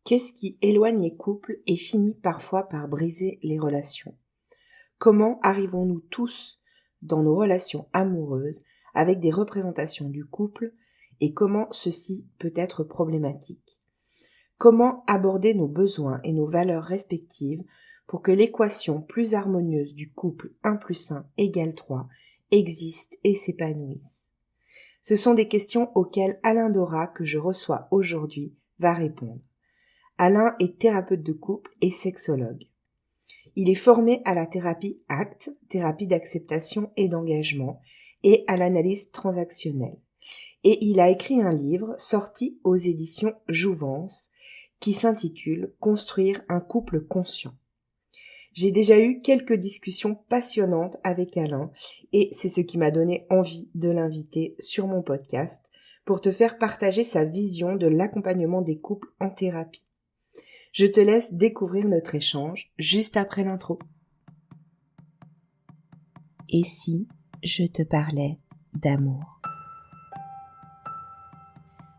Qu'est-ce qui éloigne les couples et finit parfois par briser les relations? Comment arrivons-nous tous dans nos relations amoureuses avec des représentations du couple et comment ceci peut être problématique? Comment aborder nos besoins et nos valeurs respectives pour que l'équation plus harmonieuse du couple 1 + 1 = 3 existe et s'épanouisse? Ce sont des questions auxquelles Alain Dora, que je reçois aujourd'hui, va répondre. Alain est thérapeute de couple et sexologue. Il est formé à la thérapie ACT, thérapie d'acceptation et d'engagement, et à l'analyse transactionnelle. Et il a écrit un livre sorti aux éditions Jouvence qui s'intitule « Construire un couple conscient ». J'ai déjà eu quelques discussions passionnantes avec Alain et c'est ce qui m'a donné envie de l'inviter sur mon podcast pour te faire partager sa vision de l'accompagnement des couples en thérapie. Je te laisse découvrir notre échange juste après l'intro. Et si je te parlais d'amour?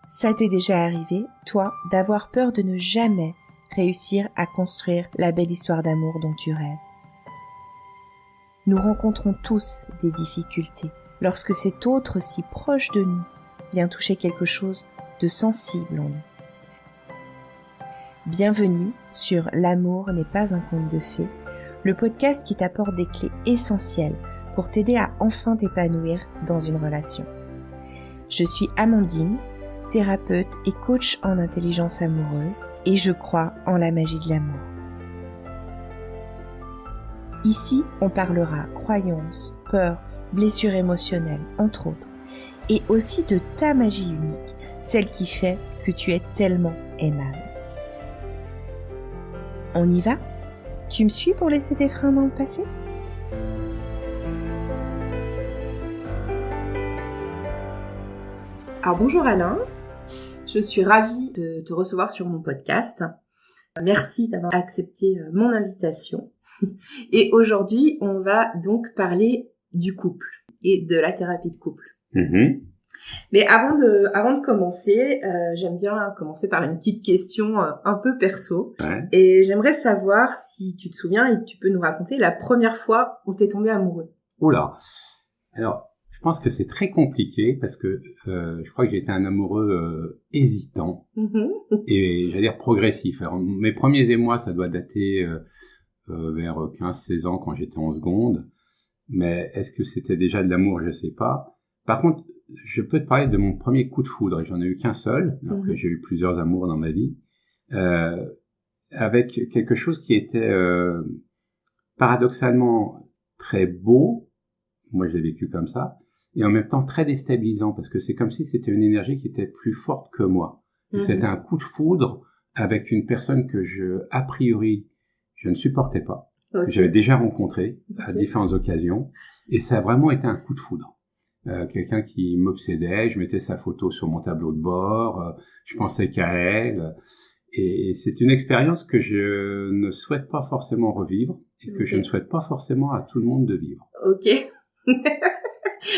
Ça t'est déjà arrivé, toi, d'avoir peur de ne jamais réussir à construire la belle histoire d'amour dont tu rêves? Nous rencontrons tous des difficultés lorsque cet autre si proche de nous vient toucher quelque chose de sensible en nous. Bienvenue sur L'amour n'est pas un conte de fées, le podcast qui t'apporte des clés essentielles pour t'aider à enfin t'épanouir dans une relation. Je suis Amandine, thérapeute et coach en intelligence amoureuse et je crois en la magie de l'amour. Ici, on parlera croyances, peurs, blessures émotionnelles, entre autres, et aussi de ta magie unique, celle qui fait que tu es tellement aimable. On y va? Tu me suis pour laisser tes freins dans le passé? Alors bonjour Alain, je suis ravie de te recevoir sur mon podcast. Merci d'avoir accepté mon invitation. Et aujourd'hui, on va donc parler du couple et de la thérapie de couple. Mais avant de commencer, j'aime bien commencer par une petite question un peu perso. Ouais. Et j'aimerais savoir si tu te souviens et que tu peux nous raconter la première fois où t'es tombé amoureux. Oula. Alors, je pense que c'est très compliqué parce que je crois que j'ai été un amoureux hésitant et j'allais dire progressif. Alors, mes premiers émois, ça doit dater vers 15-16 ans quand j'étais en seconde. Mais est-ce que c'était déjà de l'amour? Je sais pas. Par contre, je peux te parler de mon premier coup de foudre. J'en ai eu qu'un seul, alors que j'ai eu plusieurs amours dans ma vie, avec quelque chose qui était paradoxalement très beau. Moi, je l'ai vécu comme ça. Et en même temps très déstabilisant, parce que c'est comme si c'était une énergie qui était plus forte que moi. Et c'était un coup de foudre avec une personne que a priori, je ne supportais pas, que j'avais déjà rencontré à différentes occasions. Et ça a vraiment été un coup de foudre. Quelqu'un qui m'obsédait, je mettais sa photo sur mon tableau de bord, je pensais qu'à elle. Et c'est une expérience que je ne souhaite pas forcément revivre et que je ne souhaite pas forcément à tout le monde de vivre. Ok.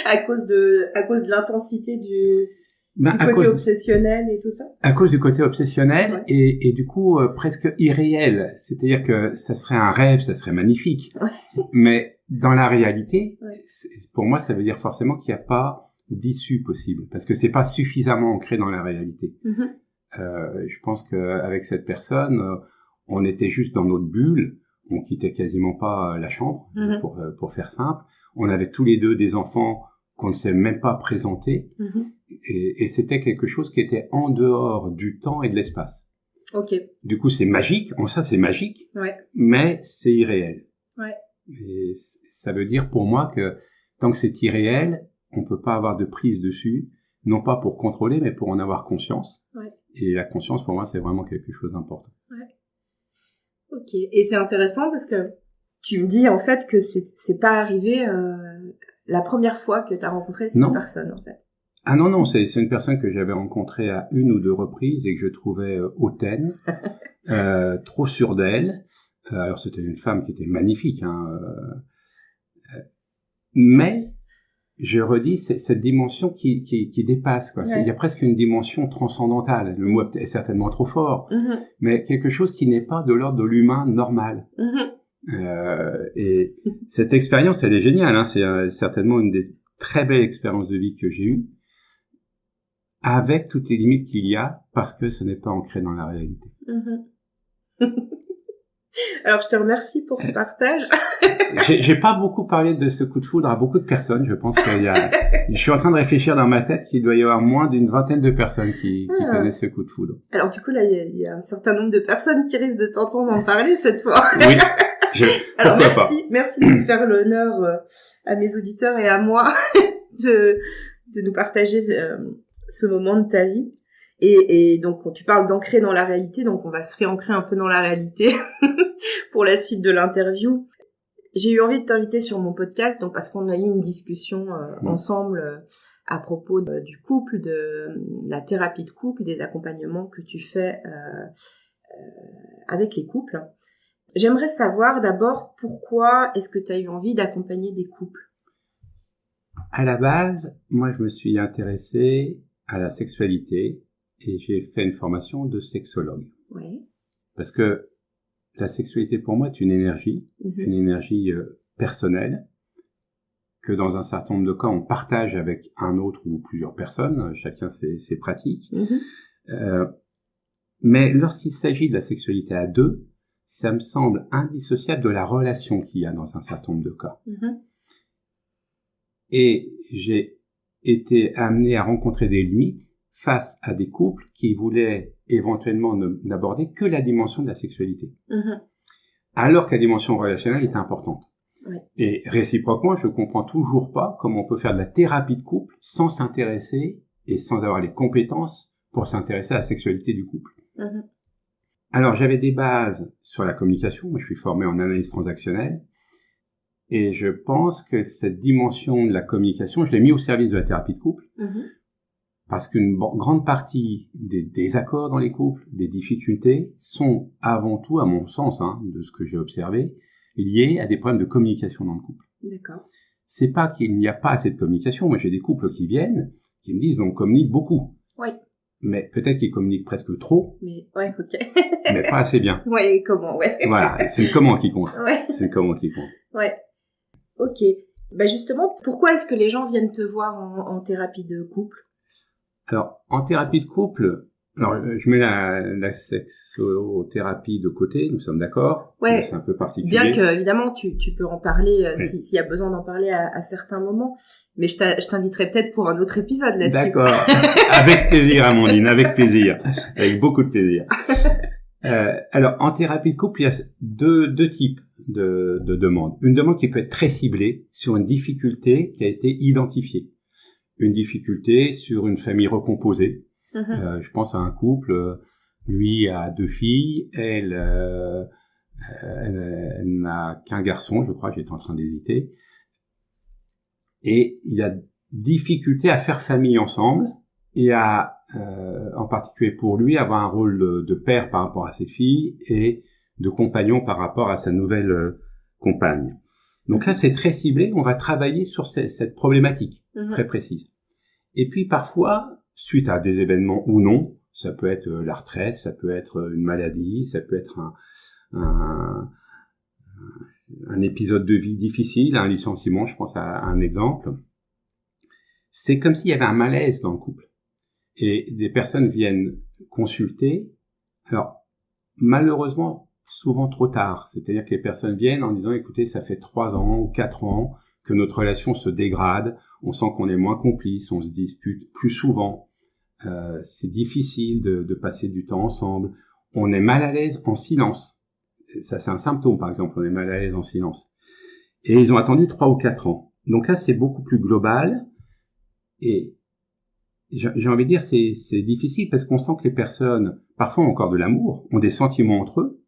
à cause de l'intensité du côté obsessionnel et tout ça? À cause du côté obsessionnel, ouais. et du coup presque irréel. C'est-à-dire que ça serait un rêve, ça serait magnifique. Ouais. Mais dans la réalité, ouais. Pour moi, ça veut dire forcément qu'il n'y a pas d'issue possible. Parce que c'est pas suffisamment ancré dans la réalité. Je pense qu'avec cette personne, on était juste dans notre bulle. On quittait quasiment pas la chambre, pour faire simple. On avait tous les deux des enfants qu'on ne s'est même pas présentés. Et c'était quelque chose qui était en dehors du temps et de l'espace. Ok. Du coup, c'est magique. Ça, c'est magique. Ouais. Mais c'est irréel. Ouais. Et ça veut dire pour moi que tant que c'est irréel, on peut pas avoir de prise dessus. Non pas pour contrôler, mais pour en avoir conscience. Ouais. Et la conscience, pour moi, c'est vraiment quelque chose d'important. Ouais. Ok. Et c'est intéressant parce que tu me dis en fait que c'est pas arrivé la première fois que tu as rencontré cette personne en fait. Ah non, c'est une personne que j'avais rencontrée à 1 ou 2 reprises et que je trouvais hautaine, trop sûre d'elle. Alors c'était une femme qui était magnifique, mais je redis, c'est cette dimension qui dépasse, quoi. Il y a presque une dimension transcendantale. Le mot est certainement trop fort, mais quelque chose qui n'est pas de l'ordre de l'humain normal. Et cette expérience, elle est géniale, hein. C'est certainement une des très belles expériences de vie que j'ai eues, avec toutes les limites qu'il y a, parce que ce n'est pas ancré dans la réalité. Alors, je te remercie pour ce partage. J'ai pas beaucoup parlé de ce coup de foudre à beaucoup de personnes. Je pense je suis en train de réfléchir dans ma tête qu'il doit y avoir moins d'une vingtaine de personnes qui connaissent ce coup de foudre. Alors, du coup, là, il y a un certain nombre de personnes qui risquent de t'entendre en parler cette fois. Oui. Alors, merci de faire l'honneur à mes auditeurs et à moi de nous partager ce moment de ta vie. Et donc, tu parles d'ancrer dans la réalité, donc on va se réancrer un peu dans la réalité pour la suite de l'interview. J'ai eu envie de t'inviter sur mon podcast, donc parce qu'on a eu une discussion ensemble à propos du couple, de la thérapie de couple, des accompagnements que tu fais avec les couples. J'aimerais savoir d'abord pourquoi est-ce que tu as eu envie d'accompagner des couples ? À la base, moi je me suis intéressé à la sexualité et j'ai fait une formation de sexologue. Oui. Parce que la sexualité pour moi est une énergie personnelle que dans un certain nombre de cas on partage avec un autre ou plusieurs personnes, chacun ses pratiques. Mais lorsqu'il s'agit de la sexualité à deux, ça me semble indissociable de la relation qu'il y a dans un certain nombre de cas. Et j'ai été amené à rencontrer des limites face à des couples qui voulaient éventuellement n'aborder que la dimension de la sexualité. Alors que la dimension relationnelle est importante. Oui. Et réciproquement, je comprends toujours pas comment on peut faire de la thérapie de couple sans s'intéresser et sans avoir les compétences pour s'intéresser à la sexualité du couple. Alors, j'avais des bases sur la communication. Moi, je suis formé en analyse transactionnelle. Et je pense que cette dimension de la communication, je l'ai mis au service de la thérapie de couple. Parce qu'une grande partie des désaccords dans les couples, des difficultés, sont avant tout, à mon sens, de ce que j'ai observé, liés à des problèmes de communication dans le couple. D'accord. C'est pas qu'il n'y a pas assez de communication. Moi, j'ai des couples qui viennent, qui me disent, on communique beaucoup. Oui. Mais peut-être qu'ils communiquent presque trop. Mais, ouais, ok. Mais pas assez bien. Ouais, comment, ouais. Voilà, c'est le comment qui compte. Ouais. C'est le comment qui compte. Ouais. Ok. Bah justement, pourquoi est-ce que les gens viennent te voir en thérapie de couple ? Alors, en thérapie de couple, je mets la sexothérapie de côté, nous sommes d'accord. Ouais. C'est un peu particulier. Bien que, évidemment, tu peux en parler s'il y a besoin d'en parler à certains moments. Mais je t'inviterai peut-être pour un autre épisode là-dessus. D'accord. Avec plaisir, Amandine, avec plaisir. Avec beaucoup de plaisir. Alors, en thérapie de couple, il y a deux types de demandes. Une demande qui peut être très ciblée sur une difficulté qui a été identifiée. Une difficulté sur une famille recomposée. Je pense à un couple, lui a 2 filles, elle n'a qu'un garçon, je crois, j'étais en train d'hésiter. Et il a difficulté à faire famille ensemble et à, en particulier pour lui, avoir un rôle de père par rapport à ses filles et de compagnon par rapport à sa nouvelle compagne. Donc là, c'est très ciblé, on va travailler sur cette problématique très précise. Et puis parfois, suite à des événements ou non, ça peut être la retraite, ça peut être une maladie, ça peut être un épisode de vie difficile, un licenciement, je pense à un exemple. C'est comme s'il y avait un malaise dans le couple. Et des personnes viennent consulter. Alors, malheureusement, souvent trop tard. C'est-à-dire que les personnes viennent en disant, écoutez, ça fait 3 ans ou 4 ans que notre relation se dégrade, on sent qu'on est moins complice, on se dispute plus souvent, c'est difficile de passer du temps ensemble, on est mal à l'aise en silence. Ça, c'est un symptôme, par exemple, on est mal à l'aise en silence. Et ils ont attendu 3 ou 4 ans. Donc là, c'est beaucoup plus global. Et j'ai envie de dire, c'est difficile parce qu'on sent que les personnes, parfois ont encore de l'amour, ont des sentiments entre eux,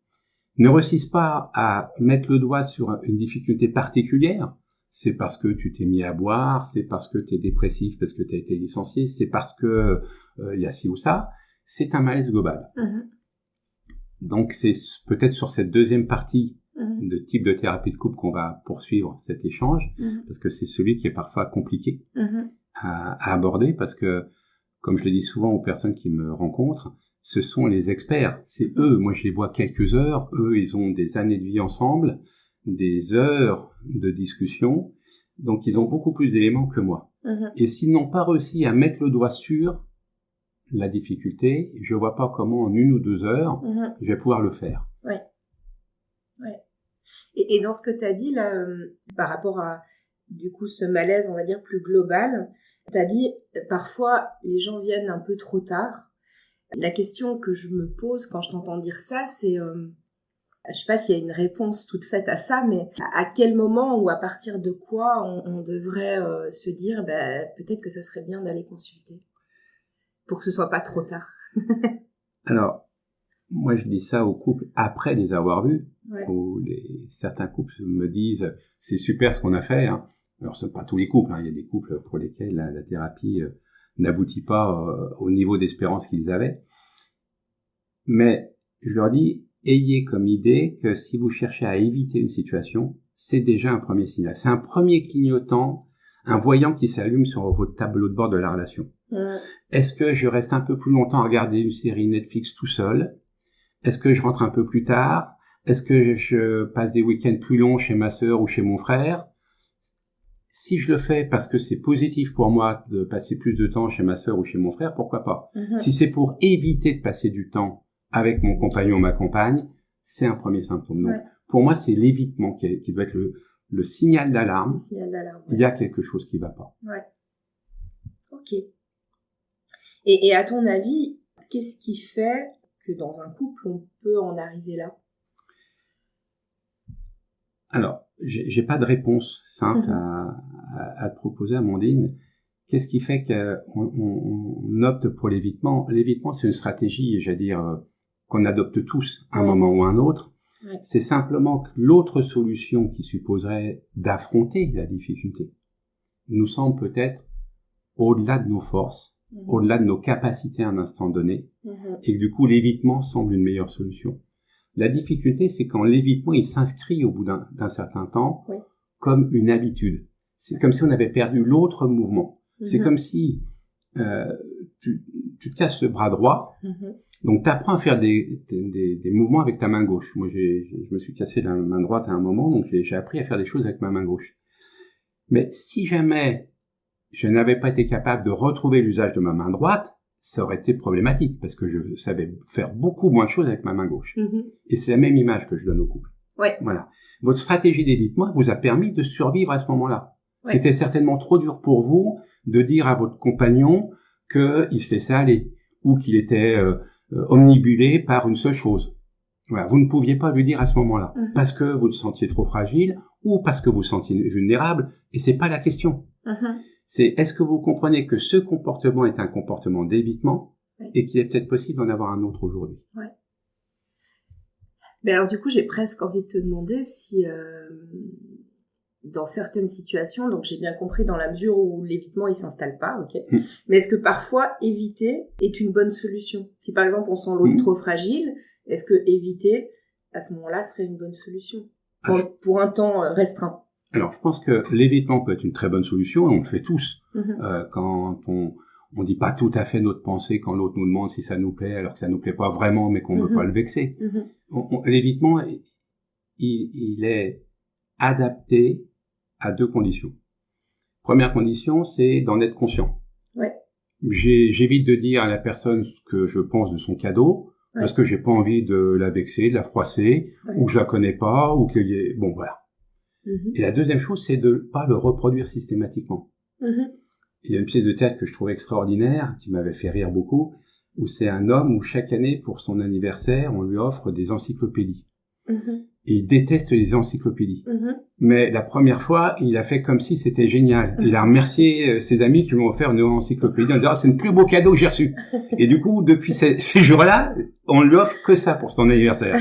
ne réussissent pas à mettre le doigt sur une difficulté particulière. C'est parce que tu t'es mis à boire, c'est parce que tu es dépressif, parce que tu as été licencié, c'est parce que y a ci ou ça. C'est un malaise global. Donc c'est peut-être sur cette deuxième partie de type de thérapie de couple qu'on va poursuivre cet échange, parce que c'est celui qui est parfois compliqué à aborder, parce que, comme je le dis souvent aux personnes qui me rencontrent, ce sont les experts, c'est eux, moi je les vois quelques heures, eux ils ont des années de vie ensemble, des heures de discussion, donc ils ont beaucoup plus d'éléments que moi. Et s'ils n'ont pas réussi à mettre le doigt sur la difficulté, je vois pas comment en 1 ou 2 heures, je vais pouvoir le faire. Ouais. Et dans ce que tu as dit là, par rapport à, du coup, ce malaise, on va dire, plus global, tu as dit, parfois, les gens viennent un peu trop tard. La question que je me pose quand je t'entends dire ça, c'est, je sais pas s'il y a une réponse toute faite à ça, mais à quel moment ou à partir de quoi on devrait se dire, peut-être que ça serait bien d'aller consulter pour que ce soit pas trop tard. Alors, moi je dis ça aux couples après les avoir vus, Ouais. où certains couples me disent c'est super ce qu'on a fait. Hein. Alors ce sont pas tous les couples, hein. Il y a des couples pour lesquels la thérapie n'aboutit pas au niveau d'espérance qu'ils avaient. Mais je leur dis, ayez comme idée que si vous cherchez à éviter une situation, c'est déjà un premier signal. C'est un premier clignotant, un voyant qui s'allume sur votre tableau de bord de la relation. Est-ce que je reste un peu plus longtemps à regarder une série Netflix tout seul? Est-ce que je rentre un peu plus tard? Est-ce que je passe des week-ends plus longs chez ma sœur ou chez mon frère? Si je le fais parce que c'est positif pour moi de passer plus de temps chez ma sœur ou chez mon frère, pourquoi pas? Si c'est pour éviter de passer du temps avec mon compagnon ou ma compagne, c'est un premier symptôme. Donc, pour moi, c'est l'évitement qui doit être le signal d'alarme. Le signal d'alarme. Il y a quelque chose qui va pas. Ouais. Ok. Et à ton avis, qu'est-ce qui fait que dans un couple, on peut en arriver là? Alors, j'ai pas de réponse simple à te proposer, Amandine. Qu'est-ce qui fait qu'on opte pour l'évitement? L'évitement, c'est une stratégie, j'allais dire, qu'on adopte tous à un moment ou à un autre. Ouais. C'est simplement que l'autre solution qui supposerait d'affronter la difficulté nous semble peut-être au-delà de nos forces, au-delà de nos capacités à un instant donné, et que du coup, l'évitement semble une meilleure solution. La difficulté, c'est quand l'évitement, il s'inscrit au bout d'un certain temps comme une habitude. C'est comme si on avait perdu l'autre mouvement. C'est comme si tu te casses le bras droit, donc tu apprends à faire des mouvements avec ta main gauche. Moi, je me suis cassé la main droite à un moment, donc j'ai appris à faire des choses avec ma main gauche. Mais si jamais je n'avais pas été capable de retrouver l'usage de ma main droite, ça aurait été problématique, parce que je savais faire beaucoup moins de choses avec ma main gauche. Et c'est la même image que je donne au couple. Voilà. Votre stratégie d'évitement vous a permis de survivre à ce moment-là. C'était certainement trop dur pour vous de dire à votre compagnon qu'il se laissait aller, ou qu'il était omnibulé par une seule chose. Voilà. Vous ne pouviez pas lui dire à ce moment-là, parce que vous le sentiez trop fragile, ou parce que vous vous sentiez vulnérable, et c'est pas la question. C'est est-ce que vous comprenez que ce comportement est un comportement d'évitement et qu'il est peut-être possible d'en avoir un autre aujourd'hui. Mais alors du coup, j'ai presque envie de te demander si dans certaines situations, donc j'ai bien compris dans la mesure où l'évitement il s'installe pas, mais est-ce que parfois éviter est une bonne solution? Si par exemple on sent l'autre trop fragile, est-ce que éviter à ce moment-là serait une bonne solution pour un temps restreint? Alors, je pense que l'évitement peut être une très bonne solution, et on le fait tous. Quand on dit pas tout à fait notre pensée quand l'autre nous demande si ça nous plaît, alors que ça nous plaît pas vraiment, mais qu'on veut pas le vexer. L'évitement, il est adapté à 2 conditions. Première condition, c'est d'en être conscient. J'évite de dire à la personne ce que je pense de son cadeau, parce que j'ai pas envie de la vexer, de la froisser, ou je la connais pas, ou qu'il y ait... Bon, voilà. Et la deuxième chose, c'est de pas le reproduire systématiquement. Il y a une pièce de théâtre que je trouvais extraordinaire, qui m'avait fait rire beaucoup, où c'est un homme où chaque année, pour son anniversaire, on lui offre des encyclopédies. Et il déteste les encyclopédies. Mais la première fois, il a fait comme si c'était génial. Il a remercié ses amis qui lui ont offert une encyclopédie en disant « c'est le plus beau cadeau que j'ai reçu ». Et du coup, depuis ces jours-là, on lui offre que ça pour son anniversaire.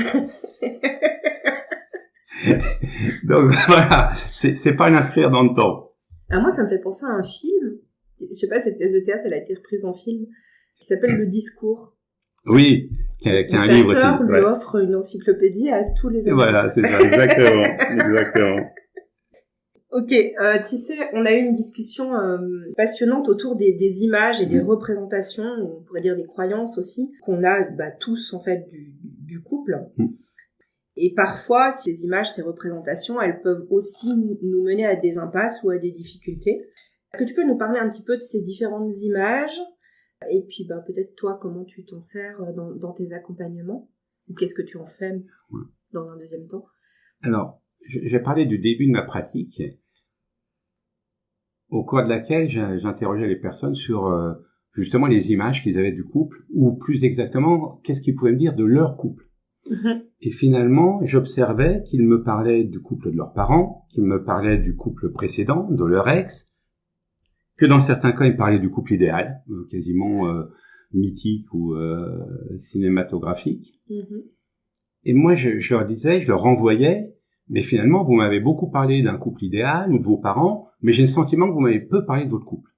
Donc voilà, c'est pas l'inscrire dans le temps. Alors moi, ça me fait penser à un film. Je sais pas, cette pièce de théâtre, elle a été reprise en film, qui s'appelle Le Discours. Oui. qui a un sa livre aussi. sœur lui offre une encyclopédie à tous les adultes. Voilà, c'est ça, exactement. Ok, tu sais, on a eu une discussion passionnante autour des images et des représentations, on pourrait dire des croyances aussi, qu'on a tous en fait du couple. Et parfois, ces images, ces représentations, elles peuvent aussi nous mener à des impasses ou à des difficultés. Est-ce que tu peux nous parler un petit peu de ces différentes images? Et puis peut-être toi, comment tu t'en sers dans tes accompagnements? Ou qu'est-ce que tu en fais dans un deuxième temps? Alors, j'ai parlé du début de ma pratique, au cours de laquelle j'interrogeais les personnes sur justement les images qu'ils avaient du couple, ou plus exactement, qu'est-ce qu'ils pouvaient me dire de leur couple. Et finalement, j'observais qu'ils me parlaient du couple de leurs parents, qu'ils me parlaient du couple précédent, de leur ex, que dans certains cas, ils me parlaient du couple idéal, quasiment mythique ou cinématographique. Et moi, je leur disais, je leur renvoyais, mais finalement, vous m'avez beaucoup parlé d'un couple idéal ou de vos parents, mais j'ai le sentiment que vous m'avez peu parlé de votre couple.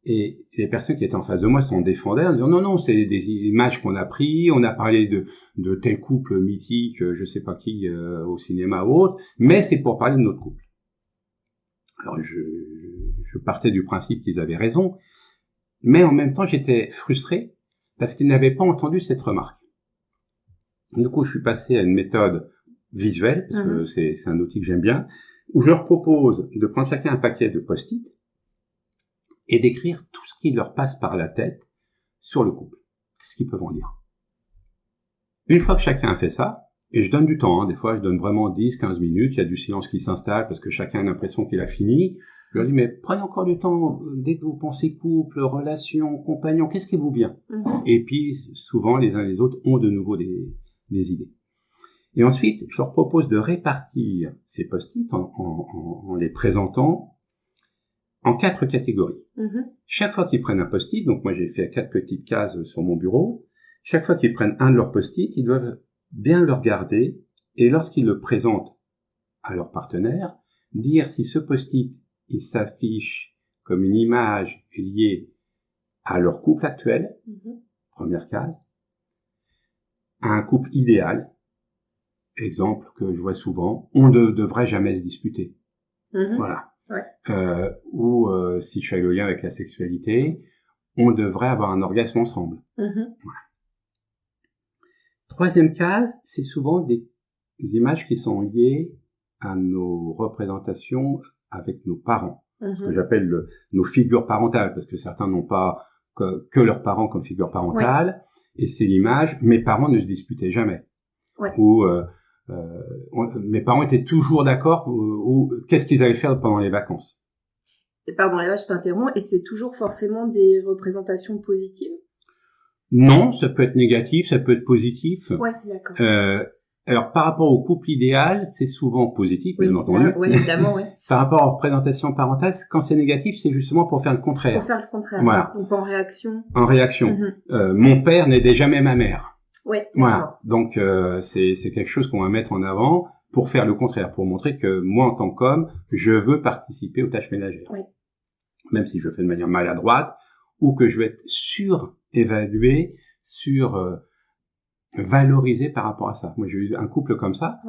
Et les personnes qui étaient en face de moi s'en défendaient en disant non, c'est des images qu'on a pris, on a parlé de tel couple mythique, je sais pas qui, au cinéma ou autre, mais c'est pour parler de notre couple. Alors je partais du principe qu'ils avaient raison, mais en même temps j'étais frustré parce qu'ils n'avaient pas entendu cette remarque. Du coup, je suis passé à une méthode visuelle, parce que c'est un outil que j'aime bien, où je leur propose de prendre chacun un paquet de post-it et d'écrire tout ce qui leur passe par la tête sur le couple, ce qu'ils peuvent en dire. Une fois que chacun a fait ça, et je donne du temps, des fois je donne vraiment 10-15 minutes, il y a du silence qui s'installe parce que chacun a l'impression qu'il a fini, je leur dis mais prenez encore du temps, dès que vous pensez couple, relation, compagnon, qu'est-ce qui vous vient? Et puis souvent les uns les autres ont de nouveau des idées. Et ensuite, je leur propose de répartir ces post-it en les présentant en 4 catégories. Chaque fois qu'ils prennent un post-it, donc moi j'ai fait 4 petites cases sur mon bureau, chaque fois qu'ils prennent un de leurs post-it, ils doivent bien le regarder et lorsqu'ils le présentent à leur partenaire, dire si ce post-it il s'affiche comme une image liée à leur couple actuel, première case, à un couple idéal, exemple que je vois souvent, on ne devrait jamais se disputer. Voilà. Ouais. Ou si je fais le lien avec la sexualité, on devrait avoir un orgasme ensemble. Voilà. Troisième case, c'est souvent des images qui sont liées à nos représentations avec nos parents, ce que j'appelle nos figures parentales, parce que certains n'ont pas que leurs parents comme figure parentale, et c'est l'image, mes parents ne se disputaient jamais. Ou mes parents étaient toujours d'accord, ou qu'est-ce qu'ils allaient faire pendant les vacances. Et pardon, là je t'interromps, et c'est toujours forcément des représentations positives? Non, ça peut être négatif, ça peut être positif. Ouais, d'accord. Alors, par rapport au couple idéal, c'est souvent positif, bien entendu. Oui, évidemment, oui. Par rapport aux représentations parentales, quand c'est négatif, c'est justement pour faire le contraire. Pour faire le contraire. Voilà. Donc, en réaction. En réaction. Mon père n'aidait jamais ma mère. Oui. Voilà. Donc, c'est quelque chose qu'on va mettre en avant pour faire le contraire, pour montrer que moi, en tant qu'homme, je veux participer aux tâches ménagères. Oui. Même si je le fais de manière maladroite, ou que je vais être surévalué, valorisé par rapport à ça. Moi, j'ai eu un couple comme ça,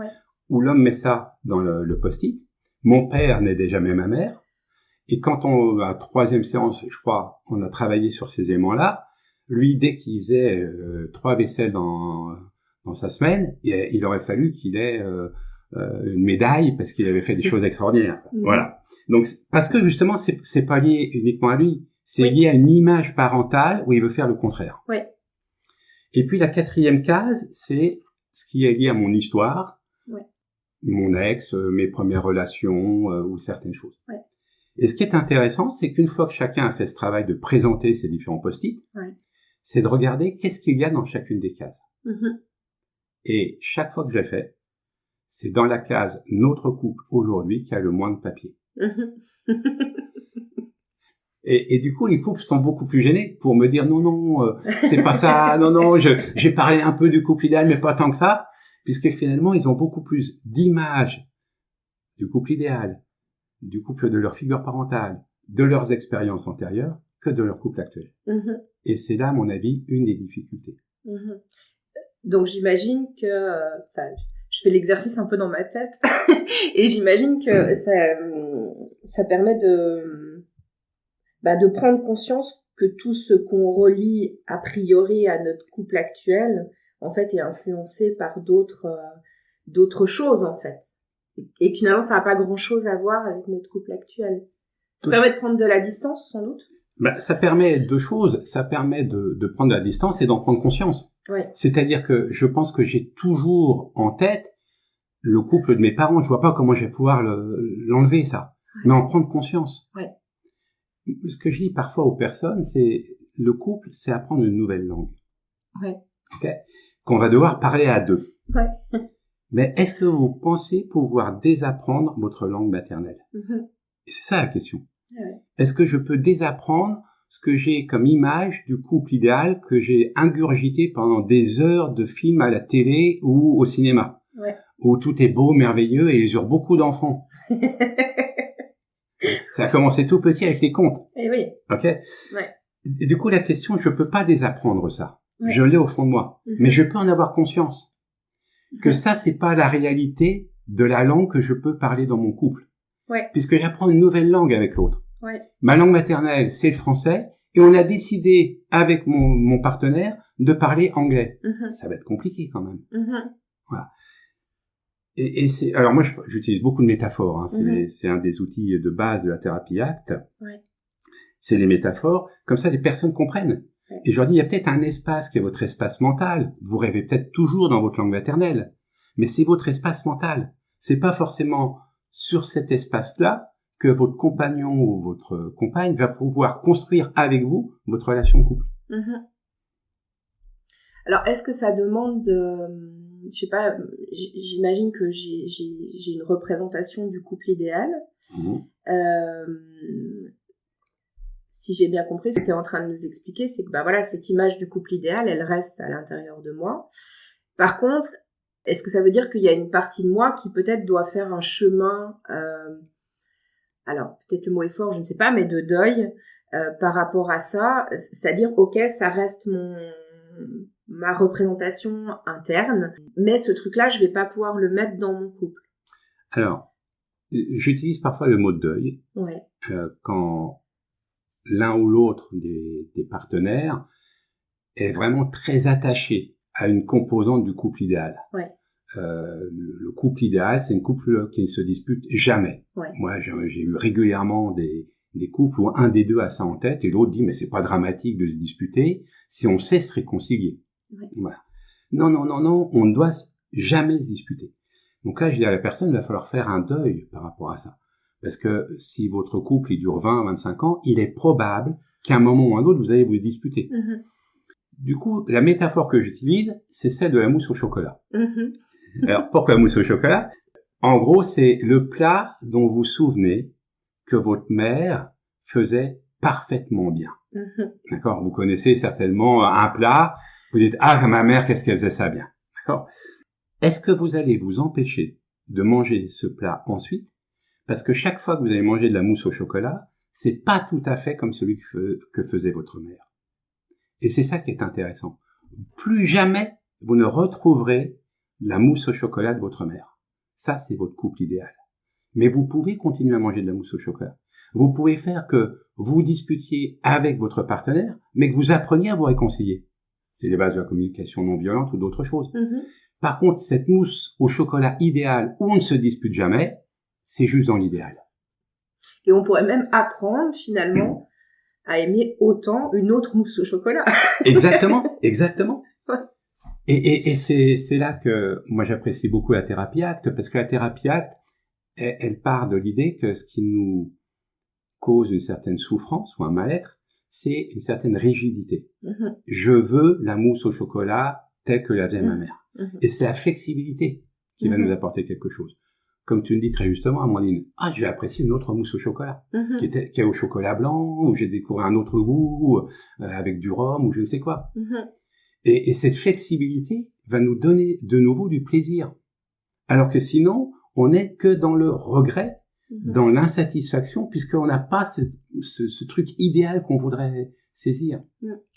où l'homme met ça dans le post-it. Mon père n'aidait jamais ma mère. Et quand à la 3e séance, je crois, on a travaillé sur ces éléments-là, lui, dès qu'il faisait 3 vaisselles dans sa semaine, il aurait fallu qu'il ait une médaille parce qu'il avait fait des choses extraordinaires. Voilà. Donc, parce que justement, c'est pas lié uniquement à lui. C'est lié à une image parentale où il veut faire le contraire. Oui. Et puis la 4e case, c'est ce qui est lié à mon histoire, mon ex, mes premières relations ou certaines choses. Ouais. Et ce qui est intéressant, c'est qu'une fois que chacun a fait ce travail de présenter ces différents post-it, c'est de regarder qu'est-ce qu'il y a dans chacune des cases. Et chaque fois que j'ai fait, c'est dans la case « Notre couple aujourd'hui » qu'il y a le moins de papier. Et du coup, les couples sont beaucoup plus gênés pour me dire non, c'est pas ça, non, j'ai parlé un peu du couple idéal, mais pas tant que ça, puisque finalement, ils ont beaucoup plus d'images du couple idéal, du couple de leur figure parentale, de leurs expériences antérieures, que de leur couple actuel. Et c'est là, à mon avis, une des difficultés. Mhm. Donc j'imagine que, je fais l'exercice un peu dans ma tête et j'imagine que ça permet de prendre conscience que tout ce qu'on relie a priori à notre couple actuel, en fait, est influencé par d'autres choses, en fait. Et finalement, ça n'a pas grand-chose à voir avec notre couple actuel. Ça permet de prendre de la distance, sans doute. Ça permet deux choses. Ça permet de prendre de la distance et d'en prendre conscience. Ouais. C'est-à-dire que je pense que j'ai toujours en tête le couple de mes parents. Je vois pas comment je vais pouvoir l'enlever, ça. Ouais. Mais en prendre conscience. Ouais. Ce que je dis parfois aux personnes, c'est le couple, c'est apprendre une nouvelle langue. Ouais. Okay, qu'on va devoir parler à deux. Ouais. Mais est-ce que vous pensez pouvoir désapprendre votre langue maternelle? Et c'est ça la question. Ouais. Est-ce que je peux désapprendre ce que j'ai comme image du couple idéal que j'ai ingurgité pendant des heures de films à la télé ou au cinéma, ouais. où tout est beau, merveilleux et ils eurent beaucoup d'enfants? Ça a commencé tout petit avec les contes. Eh oui. Ok. Ouais. Et du coup, la question, je peux pas désapprendre ça. Ouais. Je l'ai au fond de moi. Mais je peux en avoir conscience. Que ça, c'est pas la réalité de la langue que je peux parler dans mon couple. Ouais. Puisque j'apprends une nouvelle langue avec l'autre. Ouais. Ma langue maternelle, c'est le français. Et on a décidé, avec mon partenaire, de parler anglais. Ça va être compliqué quand même. Voilà. Et c'est, alors moi, j'utilise beaucoup de métaphores. Hein. C'est un des outils de base de la thérapie ACT. Ouais. C'est les métaphores. Comme ça, les personnes comprennent. Ouais. Et je leur dis, il y a peut-être un espace qui est votre espace mental. Vous rêvez peut-être toujours dans votre langue maternelle. Mais c'est votre espace mental. C'est pas forcément sur cet espace-là que votre compagnon ou votre compagne va pouvoir construire avec vous votre relation de couple. Alors, est-ce que ça demande je sais pas, j'imagine que j'ai une représentation du couple idéal. Si j'ai bien compris, ce que tu es en train de nous expliquer, c'est que voilà, cette image du couple idéal, elle reste à l'intérieur de moi. Par contre, est-ce que ça veut dire qu'il y a une partie de moi qui peut-être doit faire un chemin, alors peut-être le mot est fort, je ne sais pas, mais de deuil par rapport à ça, c'est-à-dire, ok, ça reste ma représentation interne, mais ce truc-là, je vais pas pouvoir le mettre dans mon couple. Alors, j'utilise parfois le mot deuil. Ouais. Quand l'un ou l'autre des partenaires est vraiment très attaché à une composante du couple idéal. Ouais. Le couple idéal, c'est un couple qui ne se dispute jamais. Ouais. Moi, j'ai eu régulièrement des couples où un des deux a ça en tête et l'autre dit mais c'est pas dramatique de se disputer si on sait se réconcilier. Ouais. Voilà. Non, on ne doit jamais se disputer. Donc là, je dis à la personne, il va falloir faire un deuil par rapport à ça. Parce que si votre couple il dure 20, 25 ans, il est probable qu'à un moment ou un autre, vous allez vous disputer. Du coup, la métaphore que j'utilise, c'est celle de la mousse au chocolat. Alors, pourquoi la mousse au chocolat? En gros, c'est le plat dont vous vous souvenez que votre mère faisait parfaitement bien. D'accord? Vous connaissez certainement un plat, vous dites, ah, ma mère, qu'est-ce qu'elle faisait ça bien. D'accord? Est-ce que vous allez vous empêcher de manger ce plat ensuite? Parce que chaque fois que vous allez manger de la mousse au chocolat, c'est pas tout à fait comme celui que faisait votre mère. Et c'est ça qui est intéressant. Plus jamais vous ne retrouverez la mousse au chocolat de votre mère. Ça, c'est votre couple idéal. Mais vous pouvez continuer à manger de la mousse au chocolat. Vous pouvez faire que vous disputiez avec votre partenaire, mais que vous appreniez à vous réconcilier. C'est les bases de la communication non violente ou d'autres choses. Par contre, cette mousse au chocolat idéal où on ne se dispute jamais, c'est juste dans l'idéal. Et on pourrait même apprendre finalement à aimer autant une autre mousse au chocolat. Exactement. Ouais. Et c'est là que moi j'apprécie beaucoup la thérapie ACT, parce que la thérapie ACT, elle part de l'idée que ce qui nous cause une certaine souffrance ou un mal-être, c'est une certaine rigidité. Je veux la mousse au chocolat telle que la faisait ma mère. Et c'est la flexibilité qui va nous apporter quelque chose. Comme tu me dis très justement, Amandine, je vais apprécier une autre mousse au chocolat, qui est au chocolat blanc, où j'ai découvert un autre goût, avec du rhum, ou je ne sais quoi. Et cette flexibilité va nous donner de nouveau du plaisir. Alors que sinon, on n'est que dans le regret, dans l'insatisfaction, puisqu'on n'a pas ce truc idéal qu'on voudrait saisir.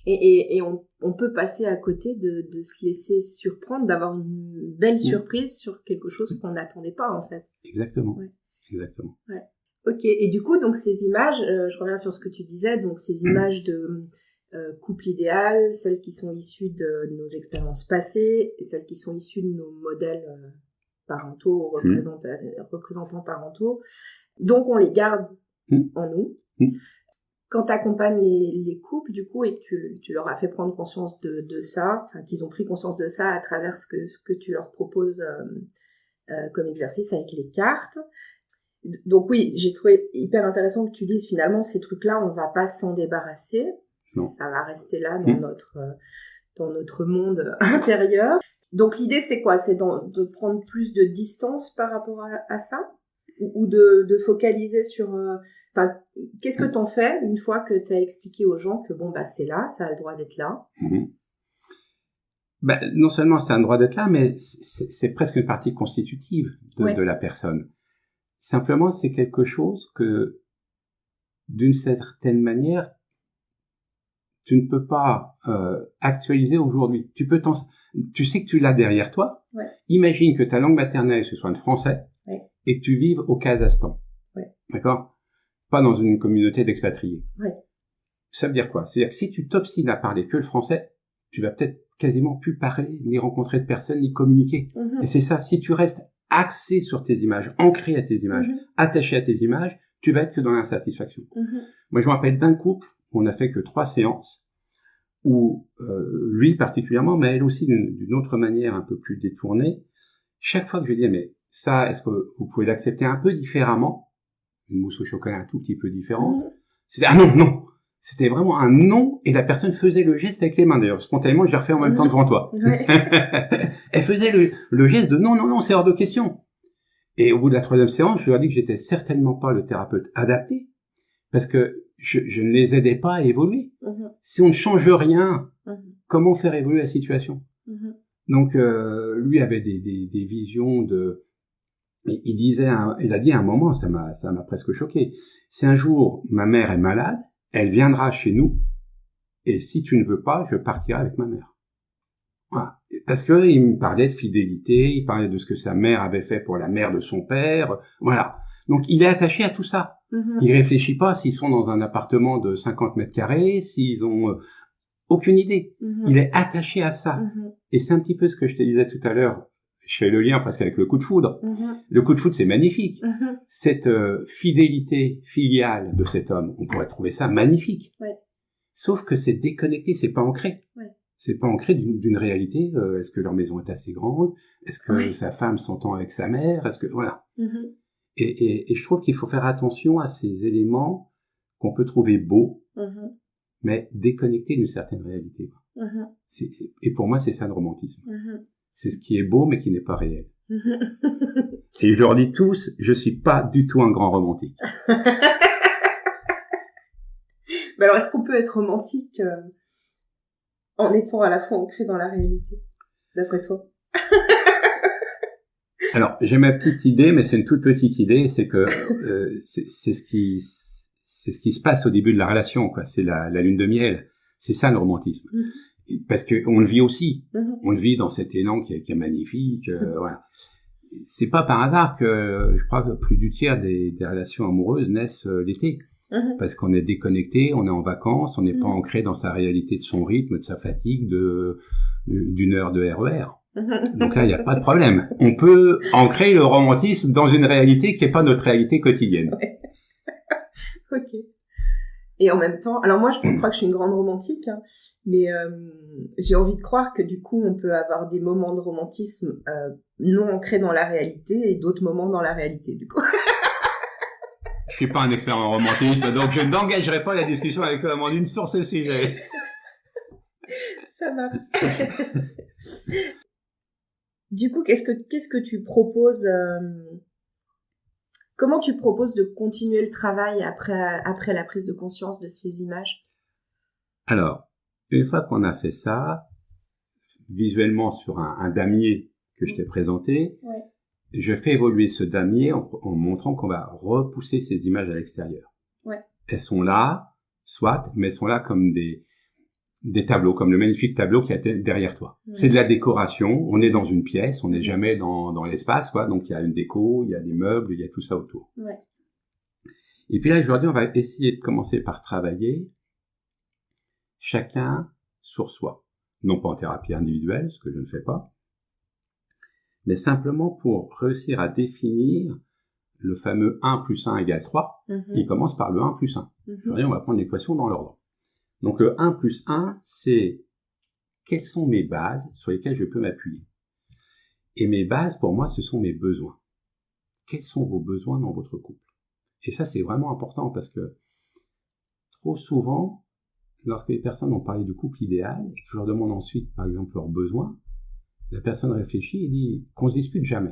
Et on peut passer à côté de se laisser surprendre, d'avoir une belle surprise sur quelque chose qu'on n'attendait pas, en fait. Exactement. Ouais. Exactement. Ouais. Ok. Et du coup, donc ces images, je reviens sur ce que tu disais, donc ces images de couple idéal, celles qui sont issues de nos expériences passées et celles qui sont issues de nos modèles parentaux, représentants parentaux. Donc on les garde en nous. Quand tu accompagnes les couples, du coup, et que tu leur as fait prendre conscience de ça, enfin qu'ils ont pris conscience de ça à travers ce que tu leur proposes comme exercice avec les cartes. Donc oui, j'ai trouvé hyper intéressant que tu dises finalement ces trucs-là, on va pas s'en débarrasser. Non. Ça va rester là dans notre monde intérieur. Donc l'idée c'est quoi? C'est de prendre plus de distance par rapport à ça? Ou de focaliser sur... qu'est-ce que t'en fais une fois que t'as expliqué aux gens que c'est là, ça a le droit d'être là? Non seulement ça a le droit d'être là, mais c'est presque une partie constitutive de la personne. Simplement, c'est quelque chose que, d'une certaine manière, tu ne peux pas actualiser aujourd'hui. Tu sais que tu l'as derrière toi. Ouais. Imagine que ta langue maternelle, ce soit le français, et que tu vives au Kazakhstan. Ouais. D'accord? Pas dans une communauté d'expatriés. Ouais. Ça veut dire quoi? C'est-à-dire que si tu t'obstines à parler que le français, tu vas peut-être quasiment plus parler, ni rencontrer de personnes, ni communiquer. Et c'est ça, si tu restes axé sur tes images, ancré à tes images, attaché à tes images, tu vas être que dans l'insatisfaction. Moi, je me rappelle d'un couple, on n'a fait que 3 séances, où lui particulièrement, mais elle aussi d'une autre manière un peu plus détournée, chaque fois que je disais, mais ça, est-ce que vous pouvez l'accepter un peu différemment? Une mousse au chocolat un tout petit peu différente. C'était, ah non. C'était vraiment un non, et la personne faisait le geste avec les mains. D'ailleurs, spontanément, je l'ai refait en même temps devant toi. Ouais. Elle faisait le geste de non, c'est hors de question. Et au bout de la 3e séance, je lui ai dit que j'étais certainement pas le thérapeute adapté, parce que je ne les aidais pas à évoluer. Si on ne change rien, comment faire évoluer la situation? Donc, lui avait des visions de... Il a dit à un moment, ça m'a presque choqué. Si un jour ma mère est malade, elle viendra chez nous, et si tu ne veux pas, je partirai avec ma mère. Voilà. Parce que il me parlait de fidélité, il parlait de ce que sa mère avait fait pour la mère de son père, voilà. Donc il est attaché à tout ça. Il réfléchit pas s'ils sont dans un appartement de 50 mètres carrés, s'ils ont aucune idée. Il est attaché à ça. Et c'est un petit peu ce que je te disais tout à l'heure. Je fais le lien presque avec le coup de foudre. Le coup de foudre, c'est magnifique. Cette fidélité filiale de cet homme, on pourrait trouver ça magnifique. Ouais. Sauf que c'est déconnecté, c'est pas ancré. Ouais. C'est pas ancré d'une réalité. Est-ce que leur maison est assez grande? Est-ce que sa femme s'entend avec sa mère? Est-ce que voilà. Et je trouve qu'il faut faire attention à ces éléments qu'on peut trouver beaux, mais déconnectés d'une certaine réalité. Et pour moi, c'est ça le romantisme. C'est ce qui est beau, mais qui n'est pas réel. Et je leur dis tous, je suis pas du tout un grand romantique. Mais alors, est-ce qu'on peut être romantique en étant à la fois ancré dans la réalité, d'après toi? Alors, j'ai ma petite idée, mais c'est une toute petite idée, c'est que c'est ce qui se passe au début de la relation, quoi. C'est la lune de miel. C'est ça le romantisme. Parce que on le vit aussi. On le vit dans cet élan qui est magnifique. Voilà. C'est pas par hasard que je crois que plus du tiers des relations amoureuses naissent l'été. Parce qu'on est déconnecté, on est en vacances, on n'est pas ancré dans sa réalité, de son rythme, de sa fatigue, d'une heure de RER. Donc là, il n'y a pas de problème. On peut ancrer le romantisme dans une réalité qui n'est pas notre réalité quotidienne. Ouais. Ok. Et en même temps, alors moi je crois que je suis une grande romantique, hein, mais j'ai envie de croire que du coup on peut avoir des moments de romantisme non ancrés dans la réalité et d'autres moments dans la réalité du coup. Je suis pas un expert en romantisme, donc je n'engagerai pas la discussion avec toi, Amandine, sur ce sujet. Ça marche. Du coup, qu'est-ce que tu proposes Comment tu proposes de continuer le travail après la prise de conscience de ces images? Alors, une fois qu'on a fait ça, visuellement sur un damier que je t'ai présenté, je fais évoluer ce damier en montrant qu'on va repousser ces images à l'extérieur. Ouais. Elles sont là, soit, mais elles sont là comme des tableaux, comme le magnifique tableau qui est derrière toi. C'est de la décoration, on est dans une pièce, on n'est jamais dans l'espace, quoi. Donc il y a une déco, il y a des meubles, il y a tout ça autour. Ouais. Et puis là, aujourd'hui, on va essayer de commencer par travailler chacun sur soi. Non pas en thérapie individuelle, ce que je ne fais pas, mais simplement pour réussir à définir le fameux 1 plus 1 égale 3. Il commence par le 1 plus 1. Aujourd'hui, on va prendre l'équation dans l'ordre. Donc le 1 plus 1, c'est quelles sont mes bases sur lesquelles je peux m'appuyer. Et mes bases, pour moi, ce sont mes besoins. Quels sont vos besoins dans votre couple? Et ça, c'est vraiment important parce que trop souvent, lorsque les personnes ont parlé du couple idéal, et que je leur demande ensuite, par exemple, leurs besoins, la personne réfléchit et dit qu'on se dispute jamais.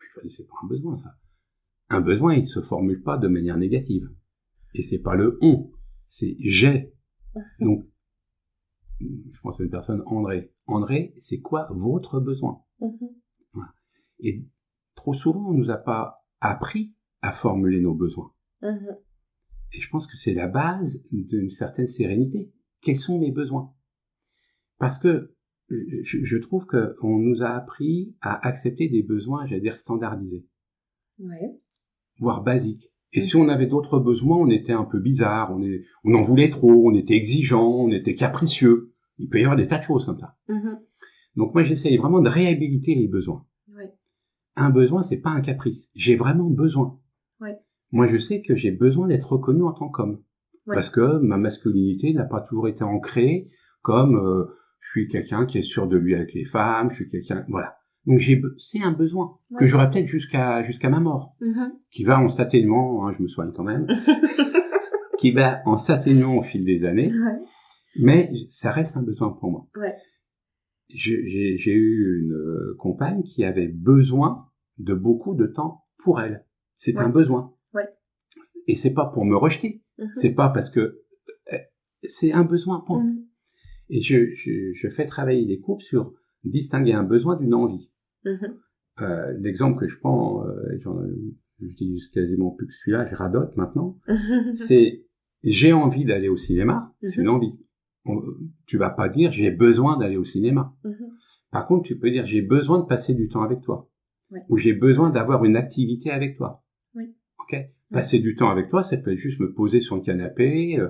Mais je leur dis, c'est pas un besoin, ça. Un besoin, il ne se formule pas de manière négative. Et c'est pas le on, c'est j'ai. Donc, je pense à une personne, André. André, c'est quoi votre besoin? Voilà. Et trop souvent, on nous a pas appris à formuler nos besoins. Et je pense que c'est la base d'une certaine sérénité. Quels sont mes besoins? Parce que je trouve qu'on nous a appris à accepter des besoins, j'allais dire, standardisés. Ouais. Voire basiques. Et si on avait d'autres besoins, on était un peu bizarre, on en voulait trop, on était exigeant, on était capricieux. Il peut y avoir des tas de choses comme ça. Donc moi, j'essaye vraiment de réhabiliter les besoins. Ouais. Un besoin, c'est pas un caprice. J'ai vraiment besoin. Ouais. Moi, je sais que j'ai besoin d'être reconnu en tant qu'homme. Ouais. Parce que ma masculinité n'a pas toujours été ancrée comme je suis quelqu'un qui est sûr de lui avec les femmes, je suis quelqu'un... Voilà. Donc c'est un besoin que j'aurai peut-être jusqu'à ma mort, qui va en s'atténuant, hein, je me soigne quand même, qui va en s'atténuant au fil des années, mais ça reste un besoin pour moi. Ouais. J'ai eu une compagne qui avait besoin de beaucoup de temps pour elle. C'est un besoin. Ouais. Et c'est pas pour me rejeter. C'est pas parce que c'est un besoin pour moi. Et je fais travailler les couples sur distinguer un besoin d'une envie. L'exemple que je prends, j'utilise quasiment plus que celui-là, je radote maintenant, c'est j'ai envie d'aller au cinéma, c'est une envie. Tu vas pas dire j'ai besoin d'aller au cinéma. Par contre, tu peux dire j'ai besoin de passer du temps avec toi. Ou j'ai besoin d'avoir une activité avec toi. Okay. Passer du temps avec toi, ça peut être juste me poser sur le canapé,